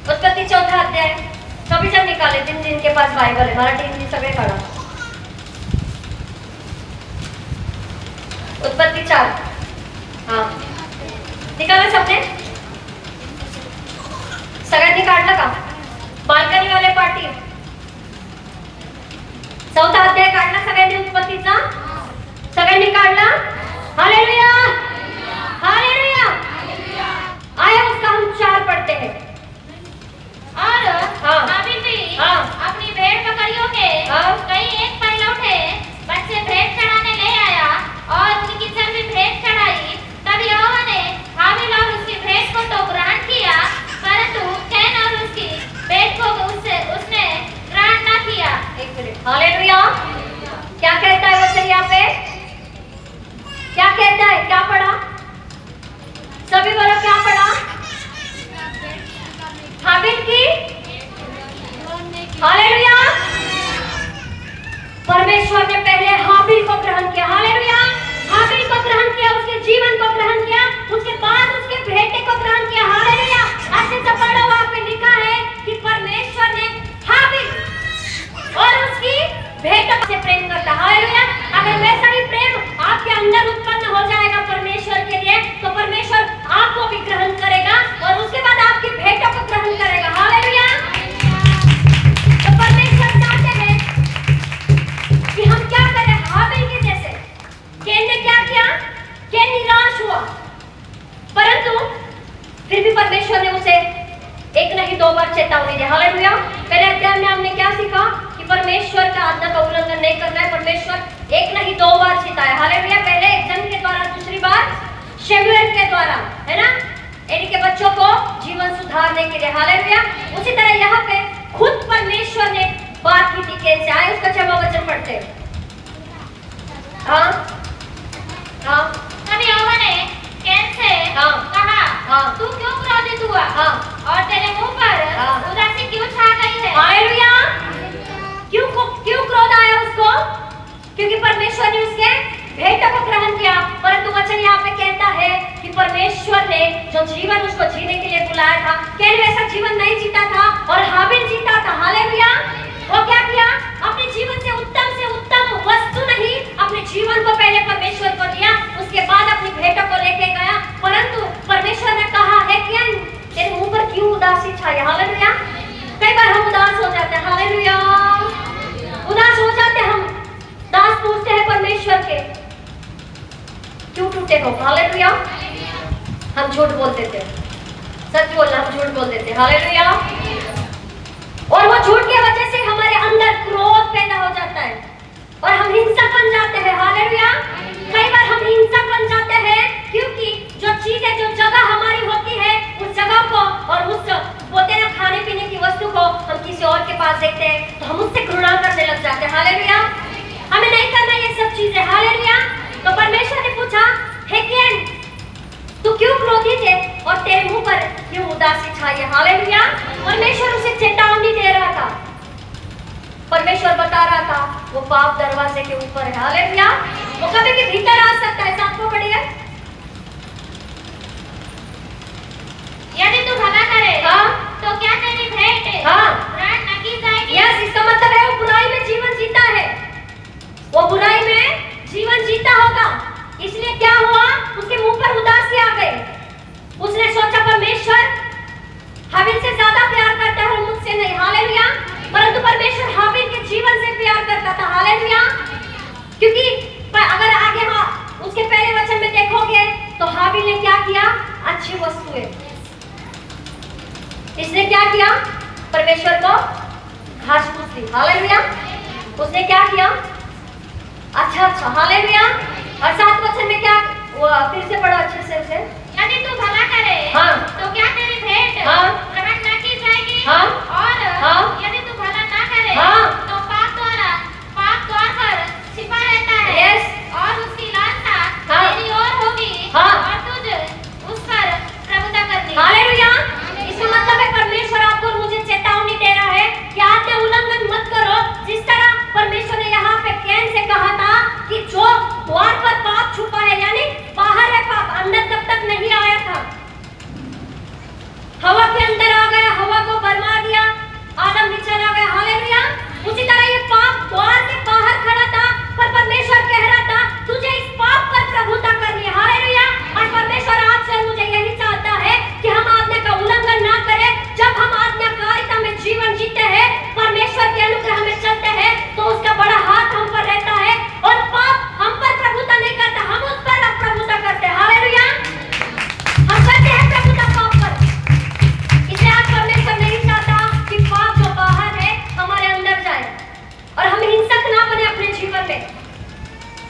उत्पत्ति 4था अध्याय सभी जन निकाले, जिन जिनके पास बाइबल है, मराठी हिंदी सगळे काढा। उत्पत्ति 4, हाँ निकाला सबने, सगळ्यांनी काढलं का? बाल्कनी वाले पार्टी 4था अध्याय काढला सगळ्यांनी उत्पत्तीचा, सगळ्यांनी काढला। हालेलुया। हालेलुया। आया उसका हम 4 पढ़ते हैं। और हाँ। हाबिल भी हाँ। अपनी भेड़ बकरियों के हाँ। कई एक पहलौठे बच्चे भेंट चढ़ाने ले आया और उनकी जब भी भेंट चढ़ाई, तब यहोवा ने हाबिल और उसकी भेंट को तो ग्रहण किया, परंतु कैन और उसकी भेंट को उसने ग्रहण न किया। एक मिनट। हालेलुया। क्या कहता है वचन यहाँ पे, क्या कहता है, क्या पढ़ा सभी बोलो, क्या पढ़ा? हाबिल की। हालेलुया। परमेश्वर ने पहले हाबिल को ग्रहण किया। हालेलुया। हाबिल को ग्रहण किया, उसके जीवन को ग्रहण किया, उसके बाद उसके बेटे को ग्रहण किया। हालेलुया। ऐसे सब पढ़ो, वहां पे लिखा है कि परमेश्वर ने हाबिल और उसकी भेंट से प्रेम करता है। हालेलुया। अगर वैसा ही प्रेम आपके अंदर उत्पन्न हो जाएगा परमेश्वर के लिए, तो परमेश्वर आपको भी ग्रहण करेगा और उसके बाद आपकी भेंटों को ग्रहण करेगा। हालेलुया। तो परमेश्वर चाहते हैं कि हम क्या करें, हाबिल के जैसे। कैन ने क्या किया? कैन निराश हुआ, परंतु फिर भी परमेश्वर ने उसे एक नहीं दो बार चेतावनी दी। हालेलुया। पहले अध्याय में हमने क्या सीखा कि परमेश्वर का आज्ञा का उल्लंघन नहीं करना है। परमेश्वर एक नहीं दो बार चेताया। हालेलुया। पहले एक जन के द्वारा, दूसरी बार शमूएल के द्वारा, है ना, एली के बच्चों को जीवन सुधारने के लिए। हालेलुया। उसी तरह यहाँ पे खुद परमेश्वर ने बात की थी कैन से। आए उसका 6वां वचन पढ़ते हैं। हाँ हाँ। तब यहोवा ने कैन से हाँ। कहा, हाँ। तू क्यों क्रोधित हुआ हाँ। और तेरे मुंह पर हाँ। उदासी क्यों छा गई है? हालेलुया। क्यों क्रोध आया उसको? क्योंकि परमेश्वर ने उसके भेंटों को ग्रहण किया। परंतु वचन यहाँ पे कहता है कि परमेश्वर ने जो जीवन उसको जीने के लिए बुलाया था, कैन वैसा जीवन नहीं जीता था और हाबिल जीता था। हालेलुया। वो क्या किया? अपने जीवन से उत्तम वस्तु नहीं, अपने जीवन को पहले परमेश्वर को दिया, उसके बाद अपनी भेंटों को लेके गया। परंतु परमेश्वर ने कहा है कैन, तेरे मुंह पर क्यों उदासी छाई? हालेलुया। कई बार हम उदास हो जाते हैं। हालेलुया। उदास हो जाते हम, दास पूछते हैं परमेश्वर के, क्यों टूटे हो? हालेलुया। हम झूठ बोलते थे, सच बोलना, हम झूठ बोलते थे। हालेलुया। और वो झूठ की वजह से हमारे अंदर क्रोध पैदा हो जाता है और हम हिंसक बन जाते हैं। हालेलुया। कई बार हम हिंसक बन जाते हैं क्योंकि जो चीजें, जो जगह हमारी होती है, उस जगह को और उस बोलते हैं खाने पीने की वस्तु को हम किसी और के पास देखते हैं तो हम उससे घृणा करने लग जाते हैं। हालेलुया। हमें नहीं करना ये सब चीजें। हालेलुया। तो परमेश्वर ने पूछा, हे कैन, तू क्यों क्रोधित है और तेरे मुंह पर क्यों उदासी छाई है? हालेलुया। परमेश्वर उसे चेतावनी दे रहा था। परमेश्वर बता रहा था वो पाप दरवाजे के ऊपर है। हालेलुया। वो कभी भी भीतर आ सकता है। साथ को पढ़िए। यदि तू भला करे हाँ। तो क्या तेरी भेंट हाँ। ग्रहण न की जाएगी? यस, इसका मतलब है वो बुराई में जीवन जीता है, वो बुराई में जीवन जीता होगा। इसलिए क्या हुआ? उसके मुंह पर उदासी आ गई। उसने सोचा परमेश्वर हाबिल से ज्यादा प्यार करता है और मुझसे नहीं। हालेलुया। परंतु परमेश्वर हाबिल के जीवन से प्यार करता था। हालेलुया। क्योंकि अगर आगे उसके पहले वचन में देखोगे तो हाबिल ने क्या किया? अच्छी वस्तुएं, इसने क्या किया? परमेश्वर को घास फूस दी। हालेलुया। उसने क्या किया? अच्छा। हालेलुया। और 7 वचन में क्या? वो फिर से पढ़ो अच्छे से उसे। यदि तू भला करे हाँ। तो क्या तेरी भेंट हाँ। ग्रहण न की जाएगी? हाँ। और हाँ। यदि तू भला ना करे हाँ। तो पाप द्वार पर छिपा रहता है। Yes। और उसकी लालसा हाँ। तेरी ओर होगी हाँ। और तुझ उस पर प्रभुता करनी। हालेलुया। इसका मतलब है परमेश्वर आपको और मुझे चेतावनी दे रहा है कि आज्ञा उल्लंघन मत करो। जिस तरह परमेश्वर ने यहाँ पे कैन से कहा था कि जो द्वार पर पाप छुपा है, यानी बाहर है पाप, अंदर तब तक नहीं आया था, हवा के अंदर आ गया, हवा को बरमा दिया, आदम भी चला गया। हालेलुया। उसी तरह ये पाप द्वार के बाहर खड़ा था, पर परमेश्वर कह रहा था तुझे इस पाप पर प्रभुता करनी है। हालेलुया। और परमेश्वर आपसे मुझे यही चाहता है कि हम आज्ञा का उल्लंघन ना करें। जब हम आज्ञाकारिता में जीवन जीते हैं, परमेश्वर के अनुग्रह में चलते हैं, तो उसका बड़ा हाथ हम पर रहता है और पाप हम पर प्रभुता नहीं करता, हम उस पर प्रभुता करते हैं। हालेलुया। हम करते हैं प्रभुता पाप पर। इसलिए आज परमेश्वर नहीं चाहता कि पाप जो बाहर है हमारे अंदर जाए और हम हिंसक ना बने अपने जीवन में,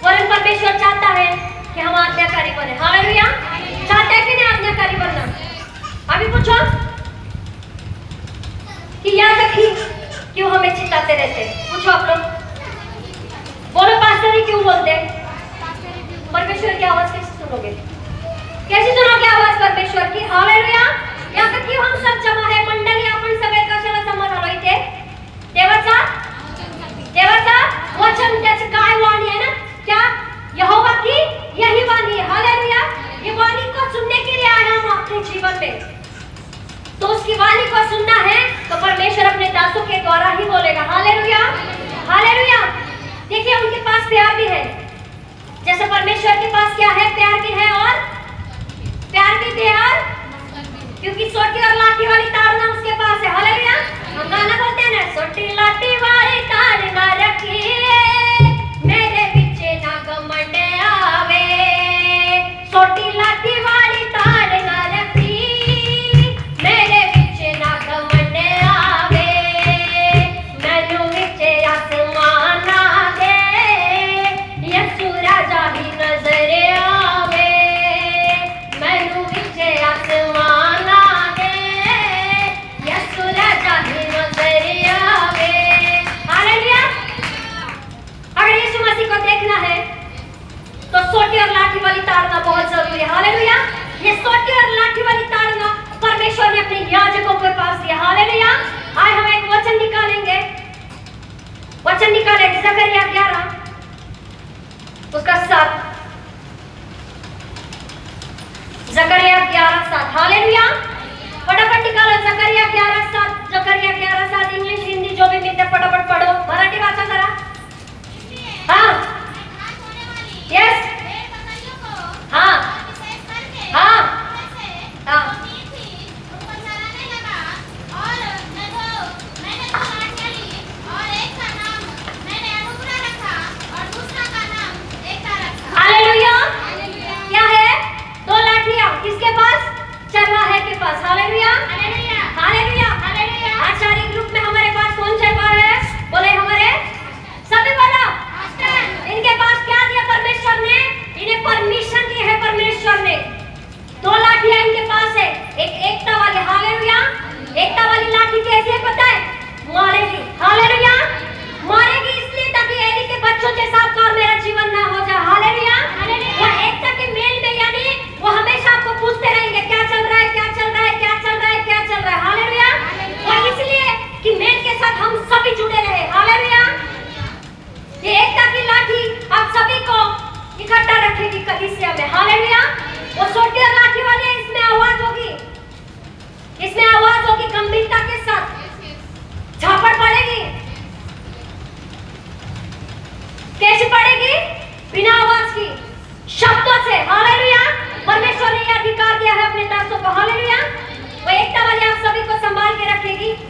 वरन परमेश्वर चाहता है कि हम आज्ञाकारी बने। हालेलुया। चाहते हैं कि नहीं आज्ञाकारी बनना? अभी पूछो कि याद रखी क्यों हमें चिल्लाते रहते? पूछो आप लोग, बोलो पास्टर जी क्यों बोलते? परमेश्वर की आवाज कैसे सुनोगे? कैसे सुनोगे आवाज परमेश्वर की? हालेलुया। यहाँ पे क्यों हम सब जमा है? मंडळी आपण सगळे कशाला जमा झालो इथे? देवाचा वचन, त्याची काय वाणी है ना? क्या? यहोवा की यही वाणी है। हालेलुया। ये वाणी को सुनने के लिए आए हम अपने जीवन में, तो उसकी वाणी को सुनना है तो परमेश्वर अपने दासों के द्वारा ही बोलेगा। हालेलुया। हालेलुया।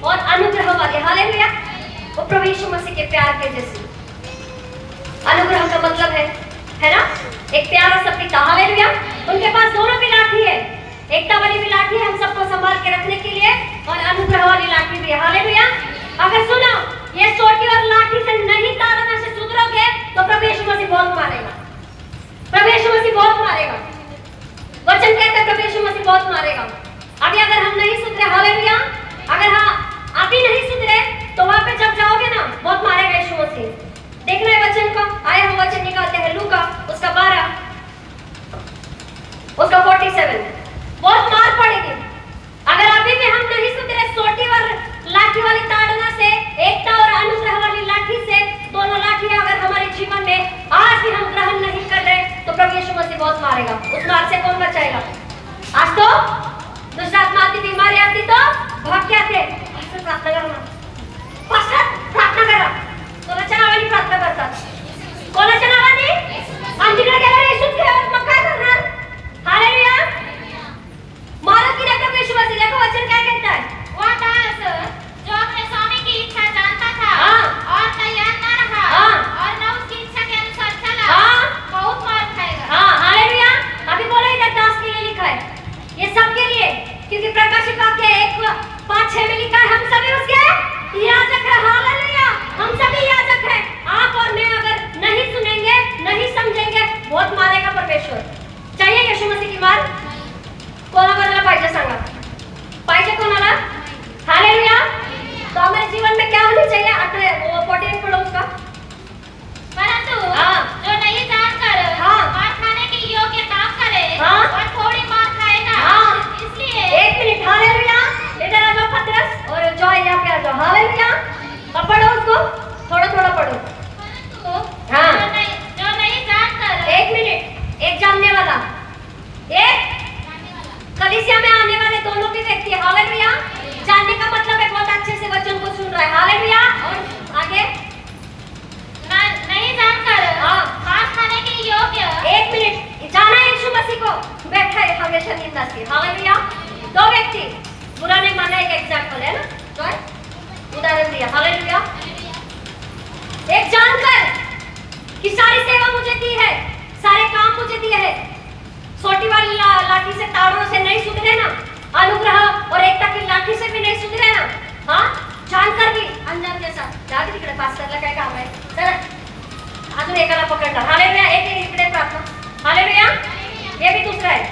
और अनुग्रह वाले, हालेलुया, वो प्रभु यीशु मसीह के प्यार के जैसे। अनुग्रह का मतलब है ना, एक प्यारा सा पिता, हालेलुया। उनके पास दोनों भी लाठी है, एकता वाली भी लाठी है हम सबको संभाल के रखने के लिए, और अनुग्रह वाली लाठी भी है, हालेलुया। अगर सुनो, ये सोटी और लाठी से नहीं ताड़ना से सुधरोगे तो प्रभु यीशु मसीह बहुत मारेगा, प्रभु यीशु मसीह बहुत मारेगा। वचन कहता है प्रभु यीशु मसीह बहुत मारेगा। अभी अगर हम नहीं सुधरे, हालेलुया, अगर आप ही नहीं सुधरे तो वहां पे जब जाओगे ना बहुत मारेगा यीशु मसीह। देखना है वचन को, आया हम वचन निकालते हैं लूका उसका 12 उसका 47, बहुत मार पड़ेगी अगर अभी भी हम नहीं सुधरे। सोटी और लाठी वाली ताड़ना से, एकता और अनुग्रह वाली लाठी से, दोनों लाठियां अगर हमारे जीवन में आज भी हम ग्रहण नहीं कर रहे तो प्रभु यीशु मसीह बहुत मारेगा। उस मार से कौन बचाएगा? आज तो दुष्ट आत्मा आती, बीमारी आती तो भाग के आते, पास्टर प्रार्थना करना, पास्टर प्रार्थना करा, कोणाच्या नावाने प्रार्थना करतात, कोणाच्या नावाने? आमच्याकडे गेल्यावर येशूच घेऊन मग काय करणार? हालेलुया, मारो की नहीं प्रभु यीशु मसीह? देखो वचन क्या कहता है, वह दास जो अपने स्वामी की इच्छा जानता था और तैयार न रहा और न उसकी इच्छा के अनुसार चला, बहुत मार खाएगा। हालेलुया। अभी बोलो इधर दास के लिए लिखा है, ये सबके लिए, क्योंकि प्रकाशित वाक्य 1:5-6 में लिखा है हम सभी उसके याजक हैं, हालेलुया, हम सभी याजक हैं। आप और मैं अगर नहीं सुनेंगे, नहीं समझेंगे, बहुत मारेगा परमेश्वर। चाहिए यीशु मसीह की मार? कोणाला पाहिजे सांगा, पाहिजे कोणाला? हालेलुया। तो हमारे जीवन में क्या होनी चाहिए? 48 पढ़ो उसका। परंतु जो नहीं जानकर मार खाने के योग्य काम करे और थोड़ी मार खाएगा, इसलिए 1 मिनट, हालेलुया। इधर आ जाओ पतरस और जॉय यहाँ पे आ जाओ, हालेलुया। अब पढ़ो उसको, थोड़ा थोड़ा पढ़ो। जो नहीं जानकर, 1 मिनट, एक जानने वाला, एक कलीसिया में आने वाले दोनों भी व्यक्ति, हालेलुया। जानने का मतलब है बहुत अच्छे से वचन को सुन रहा है, हालेलुया। और आगे नहीं जानकर मार खाने के योग्य, 1 मिनट, जाना यीशु मसीह को, बैठा है हमेशा निंदा से, हालेलुया। 2 व्यक्ति, बुरा नहीं माना, एक एग्जांपल है ना, तो उदाहरण दिया, हालेलुया। एक जानकर कि सारी सेवा मुझे दी है, सारे काम मुझे दिए हैं, सोटी वाली लाठी से, ताड़ों से नहीं सुधरे ना, अनुग्रह और एकता की लाठी से भी नहीं सुधरे ना, हाँ, जानकर भी अनजान के साथ जाके तिकडे पास्टरला काय काम आहे, चला अजून एकाला पकडणार, हालेलुया। एक इकडे प्रार्थना, हालेलुया। ये भी दूसरा है,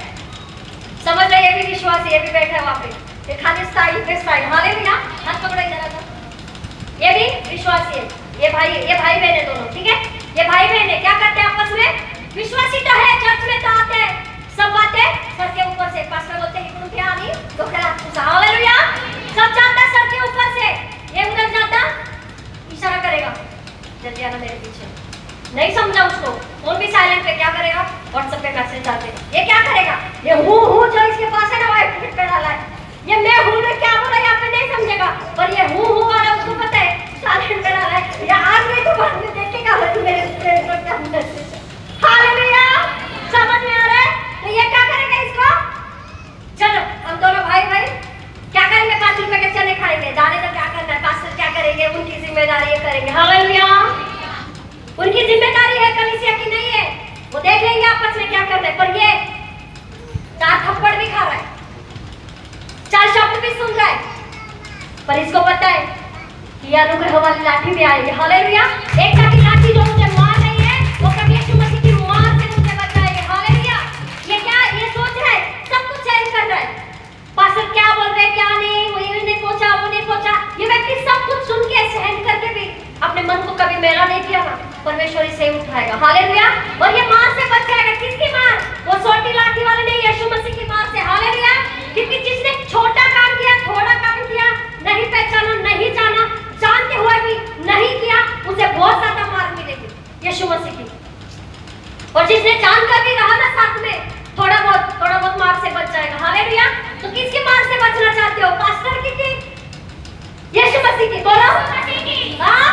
समझ लो, ये भी विश्वास है, ये भी बैठा है वहां पे, ये खाली स्टाइल पे स्टाइल, हालेलुया। हाथ पकड़ो इधर आ जाओ, ये भी विश्वासी है, ये भाई बहन है दोनों, ठीक है, ये भाई बहन है। क्या करते हैं आपस में? विश्वासी तो है, चर्च में तो आते हैं, सब बातें सर के ऊपर से, पास्टर बोलते हैं इकडून क्या आनी डोक्याला तुझा, हालेलुया। सब जाता सर के ऊपर से, ये उधर जाता इशारा करेगा, जल्दी आना मेरे पीछे, नहीं समझा उसको, फोन भी साइलेंट पे, क्या करेगा? व्हाट्सएप पे मैसेज आते, ये क्या करेगा? ये हूँ जो इसके पास है ना, वाइट टिकट पे डाला है, ये मैं हूँ ने क्या बोला यहाँ पे नहीं समझेगा, पर ये हूँ वाला उसको पता है, साइलेंट पे डाला है, या आज नहीं तो बाद में देखेगा मेरे मैसेज, हालेलुया। समझ में आ रहा है? तो ये क्या करेगा इसको? चलो हम दोनों भाई क्या करेंगे? 5 रुपए के चने खाएंगे, जाने तो क्या करना है, पास्टर क्या करेंगे, उनकी जिम्मेदारी है, करेंगे, हालेलुया। उनकी जिम्मेदारी है, कलीसिया की नहीं है, वो देख लेंगे आपस में क्या करना है। पर ये 4 थप्पड़ भी खा रहा है, 4 शब्द भी सुन रहा है, पर इसको पता है कि ये अनुग्रह वाली लाठी भी आएगी, हालेलुया। एकता की लाठी जो मुझे मार रही है, वो प्रभु यीशु मसीह की मार से मुझे बचाएगी, हालेलुया। ये क्या ये सोच रहा है, सब कुछ चेंज कर रहा है, पास्टर क्या बोल रहे हैं, क्या नहीं, वो ये नहीं पहुंचा, वो नहीं पहुंचा, ये व्यक्ति सब कुछ सुन के, सहन करके भी अपने मन को कभी मेला नहीं किया ना, परमेश्वर इसे उठाएगा, हालेलुया। और ये मार से बच जाएगा। किसकी मार? वो छोटी लाठी वाले नहीं, यीशु मसीह की मार से, हालेलुया। क्योंकि जिसने छोटा काम किया, थोड़ा काम किया, नहीं पहचाना, नहीं जाना, जानते हुए भी नहीं किया, उसे बहुत ज्यादा मार मिलेगी यीशु मसीह की। और जिसने जानकर भी रहा ना साथ में, थोड़ा बहुत मार से बच जाएगा, हालेलुया। तो किसकी मार से बचना चाहते हो? पास्टर की यीशु मसीह की? बोलो, हाँ,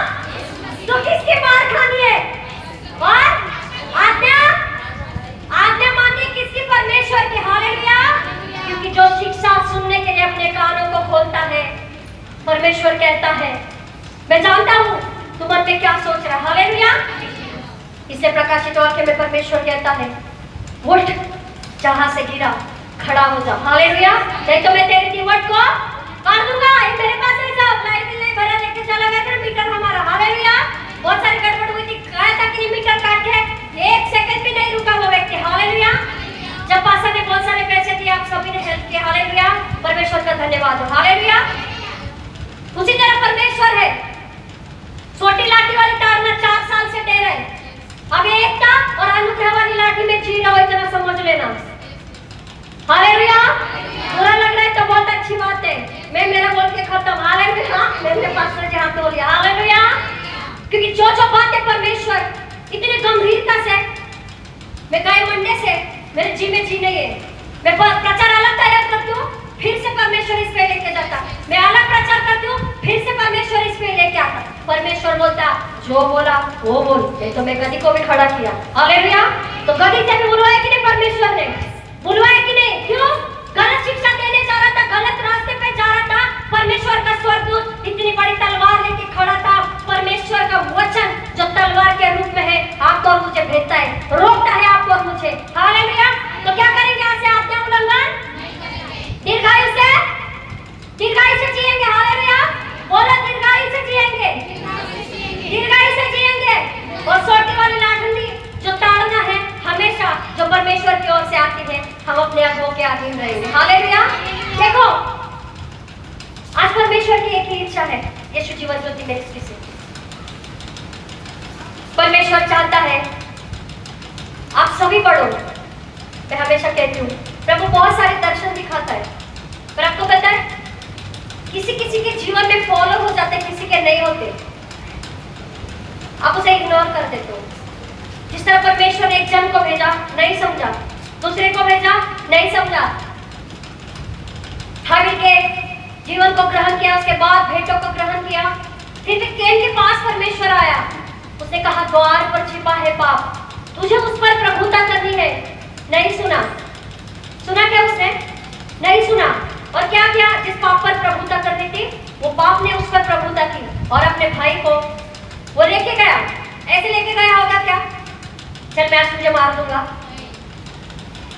तो किसकी मार खानी है? और आज्ञा मानिए किसकी? परमेश्वर की, हालेलुया। क्योंकि जो शिक्षा सुनने के लिए अपने कानों को खोलता है, तू मन में क्या सोच रहा है? हालेलुया। इससे प्रकाशित वाक्य में परमेश्वर कहता है, उठ, जहां से गिरा खड़ा हो जा। हालेलुया। नहीं तो मैं तेरे कीवर्ड को काट दूंगा। ये मेरे पास है सब, लाइट बिल नहीं भरा, लेके चला गया तेरा मीटर हमारा। हालेलुया। बहुत सारी गड़बड़ हुई थी, कहा था कि मीटर काट के 1 सेकंड भी नहीं रुका वो व्यक्ति। हालेलुया। जब पास्टर ने बहुत सारे पैसे दिए, आप सभी ने हेल्प किया। हालेलुया। परमेश्वर का धन्यवाद हो। हालेलुया। उसी तरह परमेश्वर है, छोटी लाठी वाली तारना 4 साल से दे रहे, अब एकता और अनुग्रह वाली लाठी में जी रहा हो, इतना समझ लेना। हालेलुया। बुरा लग रहा है तो बहुत अच्छी बात है, मैं मेरा बोल के खत्म। हालेलुया। मेरे पास्टर जी हाथ बोलिए हालेलुया। क्योंकि जो बातें परमेश्वर इतने गंभीरता से, मैं गए मंडे से मेरे जी में जी नहीं है, मैं प्रचार अलग तैयार करती हूँ, फिर से परमेश्वर इस पे लेके जाता, मैं अलग प्रचार करती हूँ, फिर से परमेश्वर इस पे लेके आता। परमेश्वर बोलता जो बोला वो बोल, नहीं तो मैं गधी को भी खड़ा किया। हालेलुया। तो गधी से भी बुलवाया कि नहीं? परमेश्वर ने बुलवाया कि नहीं? क्यों? गलत शिक्षा देने जा रहा था, गलत रास्ते पे जा रहा था। परमेश्वर का स्वर्गदूत इतनी बड़ी तलवार लेके खड़ा था। परमेश्वर का वचन जो तलवार के रूप में है, आपको और मुझे भेजता है, रोकता है आपको और मुझे। हालेलुया। तो क्या करेंगे? यहाँ से आज्ञा उल्लंघन दीर्घायु से जिएंगे। हालेलुया। बोलो दीर्घायु से जिएंगे, दीर्घायु से जिएंगे। और छोटी वाली लाठी जो ताड़ना है, हमेशा जो परमेश्वर की ओर से आती है, हम अपने अगुओं के अधीन रहेंगे। हालेलुया। देखो, आज परमेश्वर की एक ही इच्छा है, यीशु जीवन ज्योति मिनिस्ट्री से परमेश्वर चाहता है आप सभी पढ़ो। मैं हमेशा कहती हूँ, प्रभु बहुत सारे दर्शन दिखाता है, पर आपको पता है किसी किसी के जीवन में फॉलो हो जाते, किसी के नहीं होते, आप उसे इग्नोर कर देते हो। जिस तरह परमेश्वर ने एक जन को भेजा, नहीं समझा, दूसरे को भेजा, नहीं समझा, हाबिल के जीवन को ग्रहण किया, उसके बाद भेंटों को ग्रहण किया, फिर भी कैन के पास परमेश्वर आया, उसने कहा द्वार पर छिपा है पाप, तुझे उस पर प्रभुता करनी है। नहीं सुना। सुना क्या उसने? नहीं सुना। और क्या किया? जिस पाप पर प्रभुता करनी थी, वो पाप ने उस पर प्रभुता की और अपने भाई को वो लेके गया। ऐसे लेके गया होगा क्या? चल मैं आज तुझे मार दूंगा,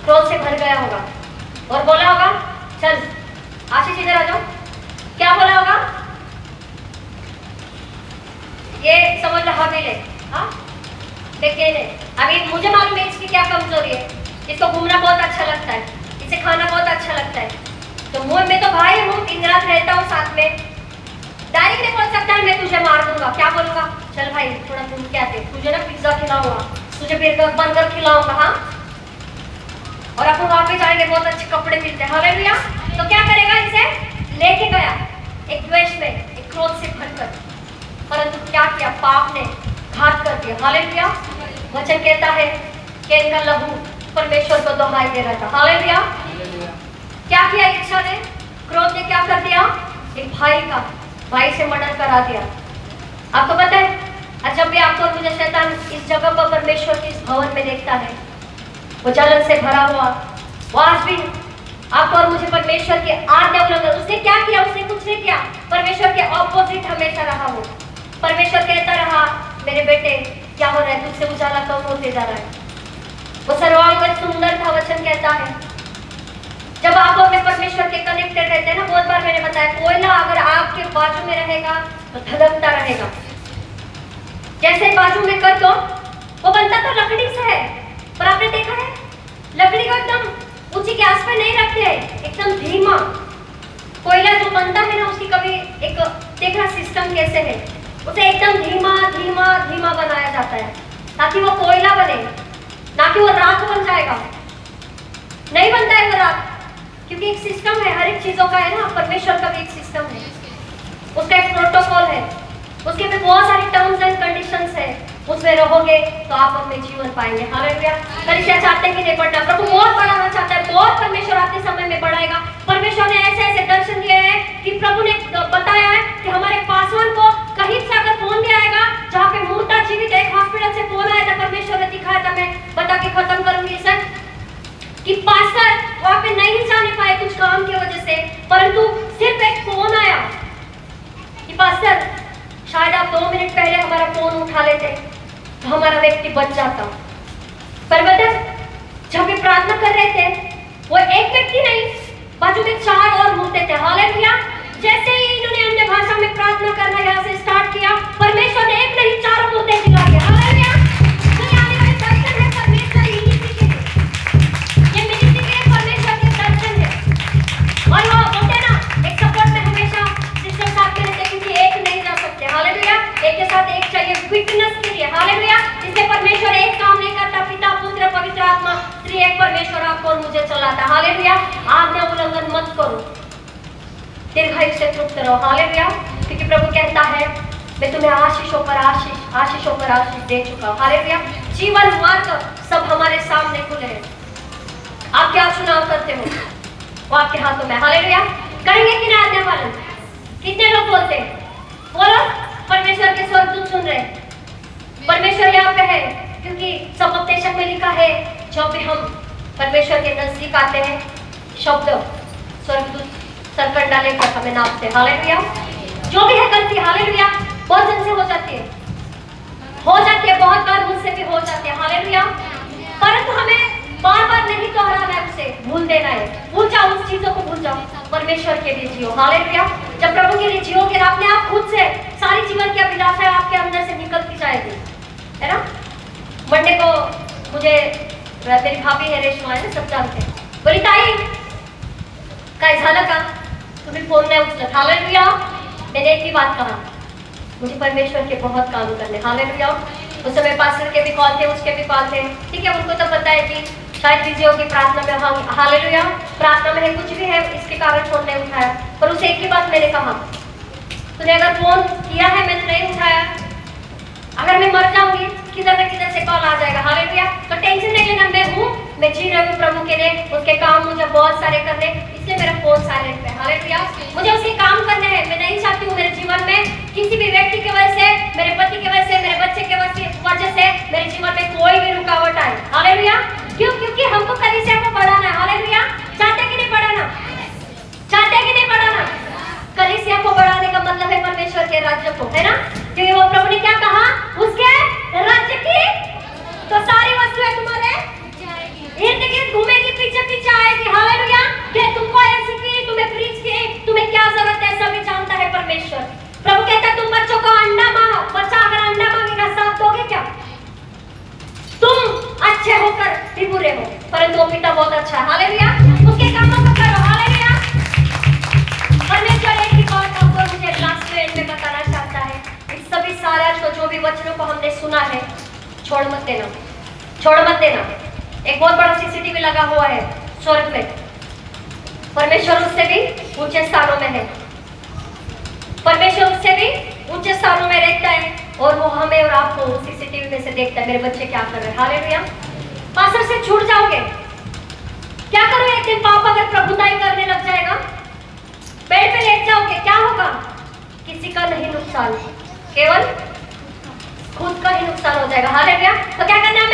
क्रोध से भर गया होगा और बोला होगा चल आशीष इधर आ जाओ। क्या बोला होगा? ये समझ लो हाबिल है, हाँ देखिए ने अभी मुझे मालूम है इसकी क्या कमजोरी है, इसको घूमना बहुत अच्छा लगता है, इसे खाना बहुत अच्छा लगता है, तो मैं तो भाई हूँ, दिन रात रहता हूँ साथ में, डायरेक्ट नहीं बोल सकता मैं तुझे मार दूंगा। क्या बोलूंगा? चल भाई थोड़ा घूम के आते, तुझे ना पिज्जा खिलाऊंगा, तुझे बर्गर खिलाऊंगा, हाँ, और अपन वहां पे जाएंगे, बहुत अच्छे कपड़े मिलते हैं। हालेलुया। तो क्या करेगा? इसे लेके गया एक द्वेष में, एक क्रोध से भरकर, परंतु क्या किया? पाप ने घात कर दिया। हालेलुया। वचन कहता है कि इनका लहू परमेश्वर को दोहाई दे रहा था। हालेलुया। क्या किया इच्छा ने? क्रोध ने क्या कर दिया? एक भाई से मर्डर करा दिया। आपको पता है, और जब भी आपको और मुझे शैतान इस जगह पर परमेश्वर के इस भवन में देखता है, वो जलन से भरा हुआ, वो आज भी आपको और मुझे परमेश्वर की आज्ञा उल्लंघन, उसने क्या किया? उसने कुछ नहीं किया, परमेश्वर के ऑपोजिट हमेशा रहा। वो परमेश्वर कहता रहा मेरे बेटे क्या हो रहा है, तुझसे उजाला कम होते जा रहा है। वो सर्वांग सुंदर था। वचन कहता है जब आप अपने परमेश्वर के कनेक्टेड रहते हैं ना, बहुत बार मैंने बताया, कोयला अगर आपके बाजू में रहेगा तो धधकता रहेगा। जैसे बाजू में कर दो, वो बनता तो लकड़ी से है, पर आपने देखा है लकड़ी को एकदम ऊंची गैस पे नहीं रखते हैं, एकदम धीमा। कोयला जो बनता है ना, उसकी कभी एक देखना सिस्टम कैसे है, उसे एकदम धीमा धीमा धीमा बनाया जाता है ताकि वो कोयला बने, ना कि वो राख बन जाएगा। नहीं बनता है वो राख, क्योंकि एक सिस्टम है, हर एक चीजों का है ना। परमेश्वर का भी एक सिस्टम है, उसका एक प्रोटोकॉल है, उसके में बहुत सारी टर्म्स एंड कंडीशंस है। उसमें रहोगे तो आप अपने जीवन पाएंगे। हालेलुया। कलीसिया चाहते हैं कि नहीं बढ़ना, प्रभु बहुत बढ़ाना चाहता है, बहुत परमेश्वर आपके समय में बढ़ाएगा। परमेश्वर ने ऐसे ऐसे दर्शन दिए हैं कि प्रभु ने बताया है कि हमारे पासवान को कहीं से अगर फोन भी आएगा जहाँ पे मूर्ता जीवित, एक हॉस्पिटल से फोन आया था, परमेश्वर ने दिखाया था, मैं बता के खत्म करूंगी सर, कि पास्टर वहां पे नहीं जाने पाए कुछ काम की वजह से, परंतु सिर्फ एक फोन आया कि पास्टर शायद आप 2 मिनट पहले हमारा तो हमारा व्यक्ति बच जाता। पर मतलब जब वे प्रार्थना कर रहे थे, वो एक व्यक्ति नहीं, बाजू में 4 और मुर्दे थे। हालेलुया। जैसे ही इन्होंने अन्य भाषा में प्रार्थना करना यहाँ से स्टार्ट किया, परमेश्वर ने एक नहीं 4 मुर्दे दिला दिए। हालेलुया। तो ये आने वाले दर्शन है परमेश्वर ही के लिए, ये मिनिस्ट्री के परमेश्वर के दर्शन है। और वो बोलते ना, एक सपोर्ट में हमेशा सिस्टर साथ में रहते, क्योंकि एक नहीं जा सकते। हालेलुया। एक के साथ एक चाहिए विटनेस के लिए। हालेलुया। इसलिए परमेश्वर एक काम नहीं करता, पिता पुत्र पवित्र आत्मा त्रिएक परमेश्वर आपको और मुझे चलाता। हालेलुया। आज्ञा उल्लंघन मत करो, दीर्घायु से तृप्त रहो। हालेलुया। क्योंकि प्रभु कहता है, मैं तुम्हें आशीषों पर आशीष दे चुका हूं। हालेलुया। जीवन मार्ग सब हमारे सामने खुले हैं। आप क्या चुनाव करते हो, वो आपके हाथों में। हालेलुया। करेंगे कि नहीं आज्ञा पालन? कितने लोग बोलते हैं? बोलो। परमेश्वर के स्वर्गदूत सुन रहे हैं। परमेश्वर यहाँ पे है, क्योंकि समुपदेशक में लिखा है, जब भी हम परमेश्वर के नजदीक आते हैं, शब्द स्वर्गदूत सरकंडा लेकर हमें नापते हैं। हालेलुया। जो भी है गलती, हालेलुया, बहुत जन से हो जाती है, बहुत बार मुझसे भी हो जाती है। हालेलुया। परंतु हमें बार बार नहीं दोहराना है, उसे भूल देना है। भूल जाओ, उस चीजों को भूल जाओ, परमेश्वर के लिए जियो। हालेलुया। जब प्रभु के लिए जियोगे, अपने आप खुद से सारी जीवन की अभिलाषाएं आपके अंदर से निकलती जाएगी, है ना। मंडे को मुझे मेरी भाभी है रेशमा, है ना, सब जानते हैं, बोली ताई काय झालं का, तुम्ही फोन नहीं उचलत। हालेलुया। मैंने एक ही बात कहा, मुझे परमेश्वर के बहुत काम करने। हालेलुया। उस समय पास्टर के भी कॉल थे, उसके भी कॉल थे, ठीक है। उनको तो पता है कि शायद बिजी होगी प्रार्थना में। हालेलुया। प्रार्थना में है, कुछ भी है, इसके कारण फोन नहीं उठाया। पर उसे एक ही बात मैंने कहा, तूने अगर फोन किया है, मैंने नहीं उठाया, अगर मैं मर जाऊंगी किधर न किधर से कॉल आ जाएगा। हालेलुया। तो टेंशन नहीं लेना, मैं जी रही हूँ प्रभु के लिए, उसके काम मुझे बहुत सारे करने, इसलिए मेरा फोन साइलेंट पे। हालेलुया। मुझे उसके काम करने हैं। मैं नहीं चाहती हूँ मेरे जीवन में किसी भी व्यक्ति की वजह से, मेरे पति की वजह से, मेरे बच्चे के वजह से मेरे जीवन में कोई भी रुकावट आए। हालेलुया। क्यों? क्योंकि हमको कलीसिया को बढ़ाना है। हालेलुया। चाहते कि नहीं बढ़ाना? चाहते कि नहीं बढ़ाना? कलीसिया को बढ़ाने का मतलब है परमेश्वर के राज्य को, है ना। क्योंकि वो प्रभु ने क्या कहा, उसके राज्य की तो सारी वस्तुएं तुम्हारे इर्द गिर्द घूमेगी, पीछे पीछे आएगी। हालेलुया। कि तुमको ऐसी की, तुम्हें प्रीच की, तुम्हें क्या जरूरत है, सभी जानता है परमेश्वर। प्रभु कहता है, तुम बच्चों को अंडा मांगो, बच्चा अगर अंडा मांगेगा साथ दोगे क्या? तुम अच्छे होकर भी बुरे हो, परंतु वो पिता बहुत अच्छा है। हालेलुया। उसके कामों को करो। हालेलुया। परमेश्वर एक ही बात आपको मुझे लास्ट एंड में बताना चाहता है, इस सभी सारा जो भी वचनों को हमने सुना है, छोड़ मत देना, छोड़ मत देना। एक बहुत बड़ा सीसीटीवी लगा हुआ है स्वर्ग में, परमेश्वर उससे भी ऊंचे स्थानों में है, परमेश्वर उससे भी ऊंचे स्थानों में रहता है, और वो हमें और आपको सीसीटीवी में से देखता है, मेरे बच्चे क्या कर रहे हैं। हालेलुया। पास्टर से छूट जाओगे, क्या करो, एक दिन पाप अगर प्रभुताई करने लग जाएगा, बेड पे लेट जाओगे, क्या होगा? किसी का नहीं नुकसान, केवल खुद का ही नुकसान हो जाएगा। हालेलुया। तो क्या करना है?